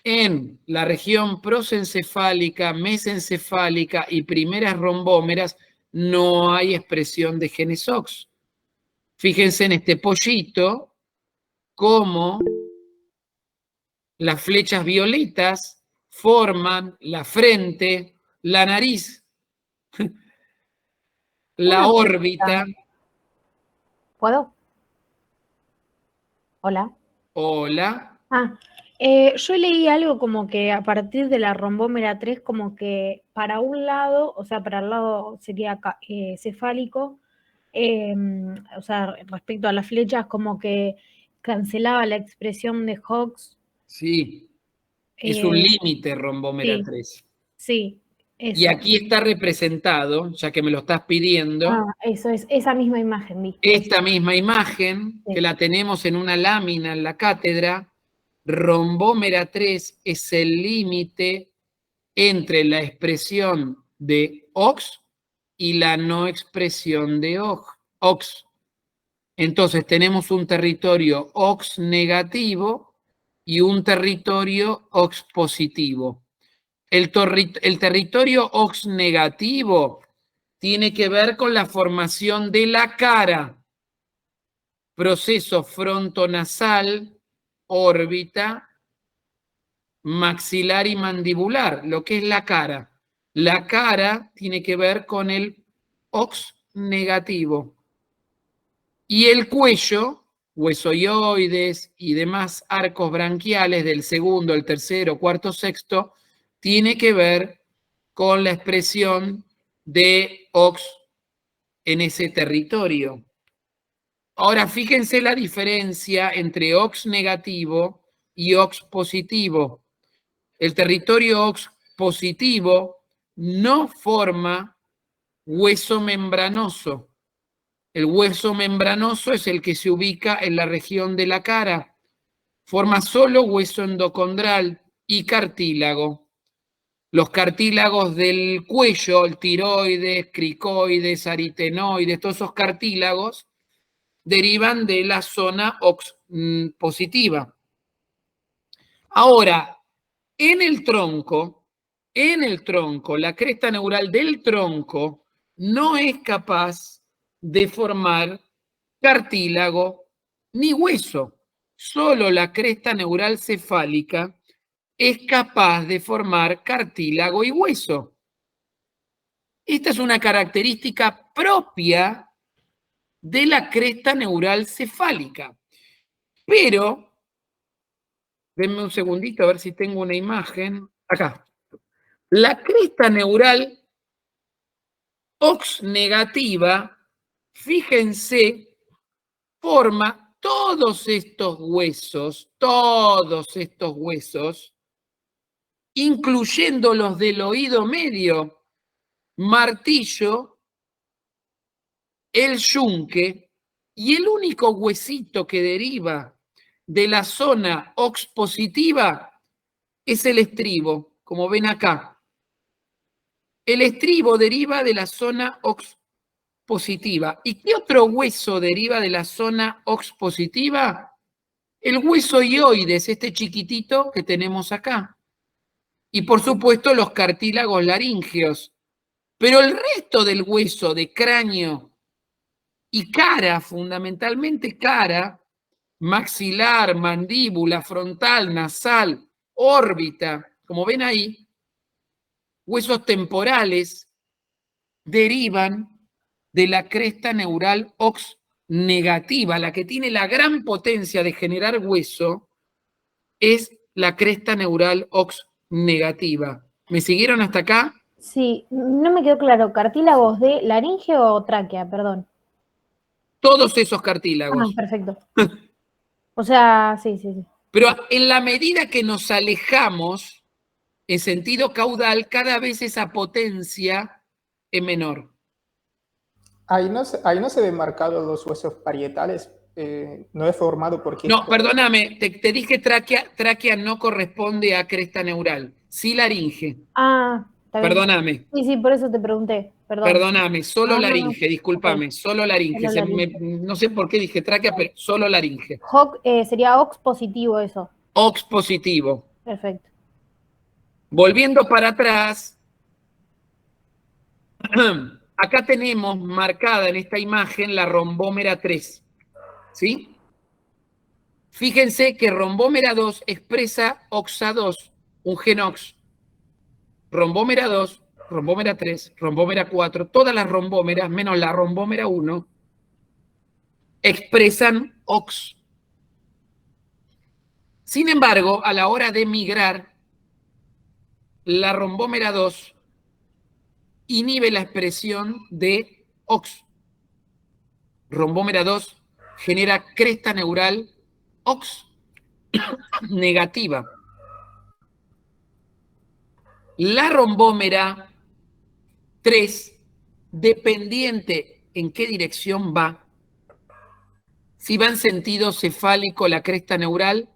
en la región prosencefálica, mesencefálica y primeras rombómeras no hay expresión de genes OX. Fíjense en este pollito cómo las flechas violetas forman la frente, la nariz, la órbita. ¿Puedo? Hola. Hola. Yo leí algo como que a partir de la rombómera 3, como que para un lado, o sea, para el lado sería cefálico, o sea, respecto a las flechas, como que cancelaba la expresión de Hox. Sí, es un límite rombómera 3. Sí, eso. Y aquí está representado, ya que me lo estás pidiendo. Eso es, esa misma imagen, ¿viste? Esta misma imagen, que la tenemos en una lámina en la cátedra, rombómera 3 es el límite entre la expresión de OX y la no expresión de OX. Entonces tenemos un territorio OX negativo y un territorio OX positivo. El territorio OX negativo tiene que ver con la formación de la cara, proceso frontonasal, órbita, maxilar y mandibular, lo que es la cara. La cara tiene que ver con el OX negativo. Y el cuello, huesoioides y demás arcos branquiales del segundo, el tercero, cuarto, sexto, tiene que ver con la expresión de OX en ese territorio. Ahora, fíjense la diferencia entre OX negativo y OX positivo. El territorio OX positivo no forma hueso membranoso. El hueso membranoso es el que se ubica en la región de la cara. Forma solo hueso endocondral y cartílago. Los cartílagos del cuello, el tiroides, cricoides, aritenoides, todos esos cartílagos derivan de la zona OX positiva. Ahora, en el tronco, la cresta neural del tronco no es capaz de formar cartílago ni hueso. Solo la cresta neural cefálica es capaz de formar cartílago y hueso. Esta es una característica propia de la cresta neural cefálica. Pero, denme un segundito a ver si tengo una imagen. Acá. La cresta neural OX negativa, fíjense, forma todos estos huesos, incluyendo los del oído medio, martillo, el yunque, y el único huesito que deriva de la zona OX positiva es el estribo, como ven acá. El estribo deriva de la zona OX positiva. ¿Y qué otro hueso deriva de la zona OX positiva? El hueso hioides, este chiquitito que tenemos acá. Y por supuesto los cartílagos laríngeos. Pero el resto del hueso de cráneo y cara, fundamentalmente cara, maxilar, mandíbula, frontal, nasal, órbita, como ven ahí, huesos temporales derivan de la cresta neural OX negativa. La que tiene la gran potencia de generar hueso es la cresta neural OX negativa. ¿Me siguieron hasta acá? Sí, no me quedó claro, ¿cartílagos de laringe o tráquea? Perdón. Todos esos Ah, cartílagos. perfecto. O sea, sí, sí, sí. Pero en la medida que nos alejamos en sentido caudal, cada vez esa potencia es menor. Ahí no se ven marcados los huesos parietales, no es formado porque... No, perdóname, te dije tráquea no corresponde a cresta neural, sí laringe. Ah, está bien. Perdóname, Sí, sí, por eso te pregunté, perdón. perdóname, solo No, no, no. laringe, discúlpame, Ok, solo laringe. solo laringe. No sé por qué dije tráquea, pero solo laringe. Sería OX positivo eso. OX positivo. Perfecto. Volviendo para atrás, acá tenemos marcada en esta imagen la rombómera 3, ¿sí? Fíjense que rombómera 2 expresa OXA2, un gen OX. Rombómera 2, rombómera 3, rombómera 4, todas las rombómeras, menos la rombómera 1, expresan OX. Sin embargo, a la hora de migrar, la rombómera 2 inhibe la expresión de OX. Rombómera 2 genera cresta neural OX negativa. La rombómera 3, dependiente en qué dirección va, si va en sentido cefálico la cresta neural,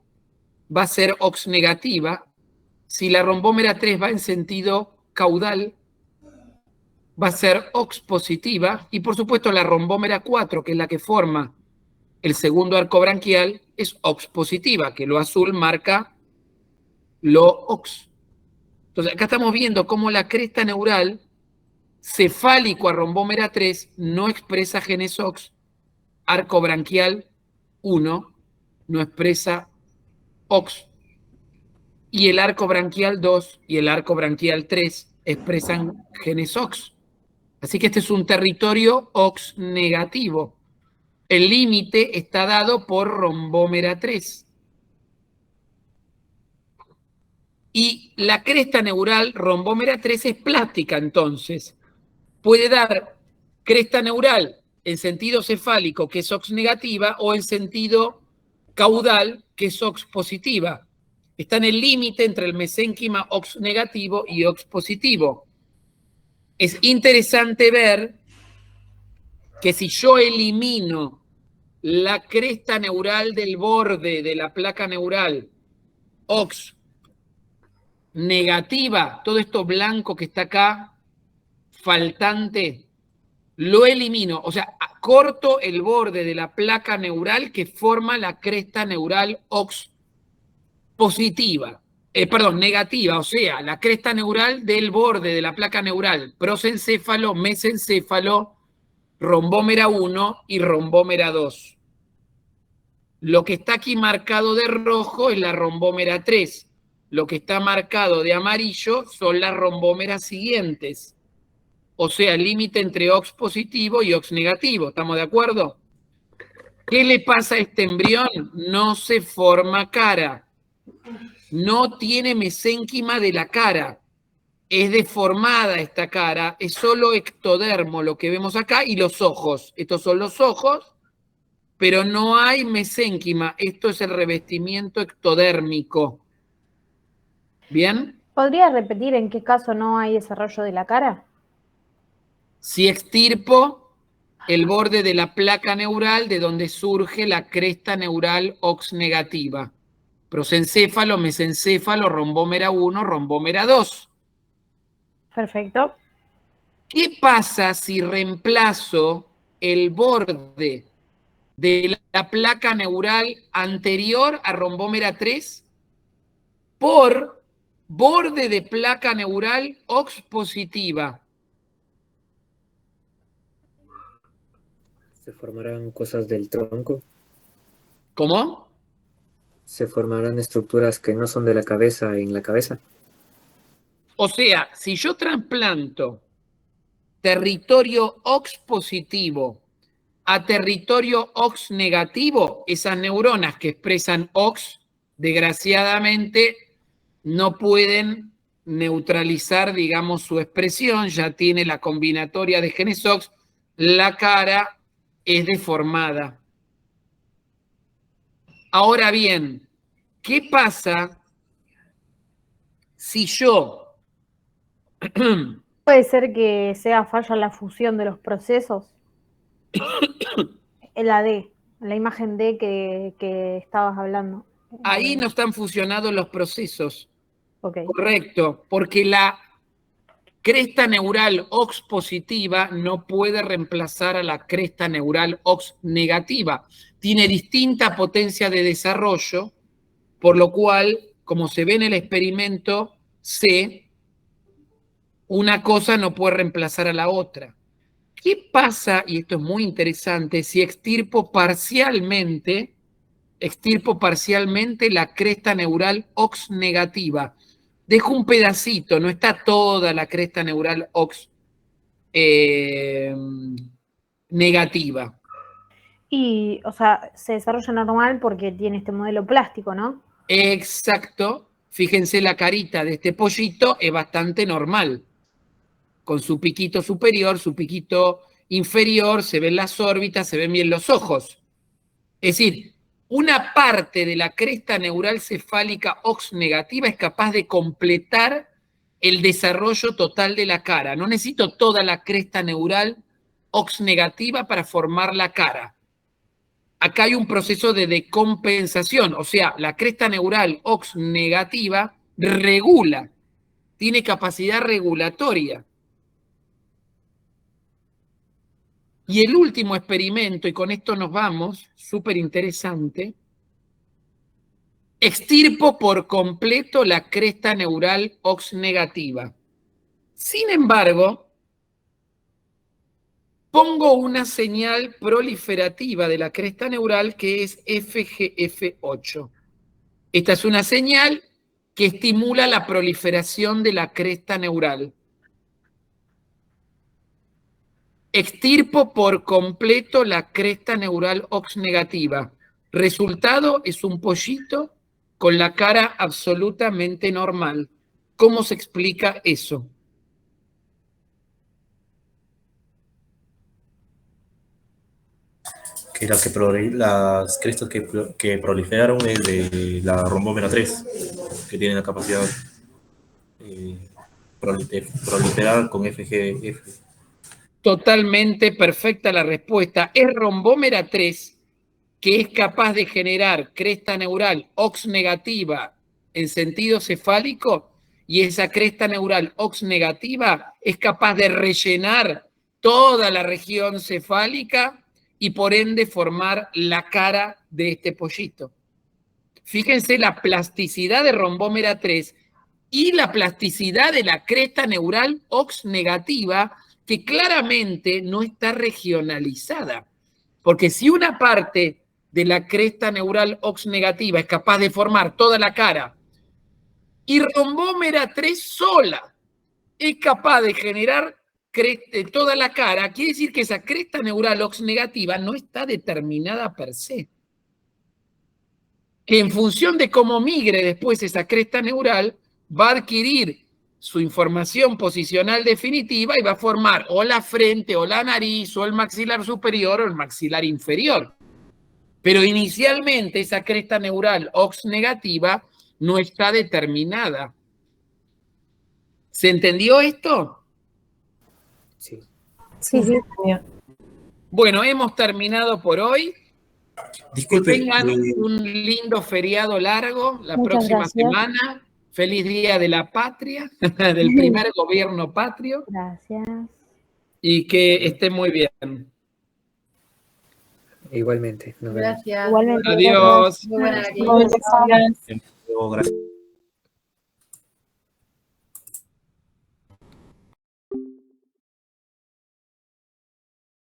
va a ser OX negativa. Si la rombómera 3 va en sentido caudal, va a ser OX positiva. Y por supuesto la rombómera 4, que es la que forma el segundo arco branquial, es OX positiva, que lo azul marca lo OX. Entonces acá estamos viendo cómo la cresta neural cefálico a rombómera 3 no expresa genes OX, arco branquial 1 no expresa OX, y el arco branquial 2 y el arco branquial 3 expresan genes OX. Así que este es un territorio OX negativo. El límite está dado por rombómera 3. Y la cresta neural rombómera 3 es plástica, entonces. Puede dar cresta neural en sentido cefálico, que es OX negativa, o en sentido caudal, que es OX positiva. Está en el límite entre el mesénquima OX negativo y OX positivo. Es interesante ver que si yo elimino la cresta neural del borde de la placa neural OX negativa, todo esto blanco que está acá, faltante, lo elimino, o sea, corto el borde de la placa neural que forma la cresta neural OX positiva, negativa, o sea, la cresta neural del borde de la placa neural, prosencéfalo, mesencéfalo, rombómera 1 y rombómera 2. Lo que está aquí marcado de rojo es la rombómera 3. Lo que está marcado de amarillo son las rombómeras siguientes. O sea, el límite entre OX positivo y OX negativo. ¿Estamos de acuerdo? ¿Qué le pasa a este embrión? No se forma cara. No tiene mesénquima de la cara. Es deformada esta cara. Es solo ectodermo lo que vemos acá y los ojos. Estos son los ojos, pero no hay mesénquima. Esto es el revestimiento ectodérmico. ¿Bien? ¿Podría repetir en qué caso no hay desarrollo de la cara? Si extirpo el borde de la placa neural de donde surge la cresta neural OX negativa. Prosencéfalo, mesencéfalo, rombómera 1, rombómera 2. Perfecto. ¿Qué pasa si reemplazo el borde de la placa neural anterior a rombómera 3 por borde de placa neural OX positiva? ¿Se formarán cosas del tronco? ¿Cómo? ¿Se formarán estructuras que no son de la cabeza en la cabeza? O sea, si yo trasplanto territorio OX positivo a territorio OX negativo, esas neuronas que expresan OX, desgraciadamente, no pueden neutralizar, digamos, su expresión, ya tiene la combinatoria de genes OX, la cara es deformada. Ahora bien, ¿qué pasa si yo... Puede ser que sea falla la fusión de los procesos. En la D, en la imagen D que estabas hablando. Ahí no están fusionados los procesos. Ok. Correcto, porque la cresta neural OX positiva no puede reemplazar a la cresta neural OX negativa. Tiene distinta potencia de desarrollo, por lo cual, como se ve en el experimento C, una cosa no puede reemplazar a la otra. ¿Qué pasa, y esto es muy interesante, si extirpo parcialmente la cresta neural OX negativa? Dejo un pedacito, no está toda la cresta neural OX negativa. Y, o sea, se desarrolla normal porque tiene este modelo plástico, ¿no? Exacto. Fíjense, la carita de este pollito es bastante normal. Con su piquito superior, su piquito inferior, se ven las órbitas, se ven bien los ojos. Es decir, una parte de la cresta neural cefálica OX negativa es capaz de completar el desarrollo total de la cara. No necesito toda la cresta neural OX negativa para formar la cara. Acá hay un proceso de decompensación, o sea, la cresta neural OX negativa regula, tiene capacidad regulatoria. Y el último experimento, y con esto nos vamos, súper interesante, extirpo por completo la cresta neural OX negativa. Sin embargo, pongo una señal proliferativa de la cresta neural que es FGF8. Esta es una señal que estimula la proliferación de la cresta neural. Extirpo por completo la cresta neural OX negativa. Resultado es un pollito con la cara absolutamente normal. ¿Cómo se explica eso? Que las crestas que proliferaron es de la rombómera 3, que tiene la capacidad de proliferar con FGF. Totalmente perfecta la respuesta. Es rombómera 3 que es capaz de generar cresta neural OX negativa en sentido cefálico, y esa cresta neural OX negativa es capaz de rellenar toda la región cefálica y por ende formar la cara de este pollito. Fíjense la plasticidad de rombómera 3 y la plasticidad de la cresta neural OX negativa, que claramente no está regionalizada. Porque si una parte de la cresta neural OX negativa es capaz de formar toda la cara y rombómera 3 sola es capaz de generar toda la cara, quiere decir que esa cresta neural OX negativa no está determinada per se. Que en función de cómo migre después esa cresta neural, va a adquirir su información posicional definitiva y va a formar o la frente, o la nariz, o el maxilar superior, o el maxilar inferior. Pero inicialmente esa cresta neural OX negativa no está determinada. ¿Se entendió esto? Sí. Sí, sí. Bueno, hemos terminado por hoy. Disculpe, Que tengan un lindo feriado largo la Muchas próxima gracias. semana. Feliz Día de la Patria, del primer gobierno patrio. Gracias. Y que estén muy bien. Igualmente. Nos vemos. Gracias. Igualmente. Adiós. Muy buena Muchas gracias. gracias.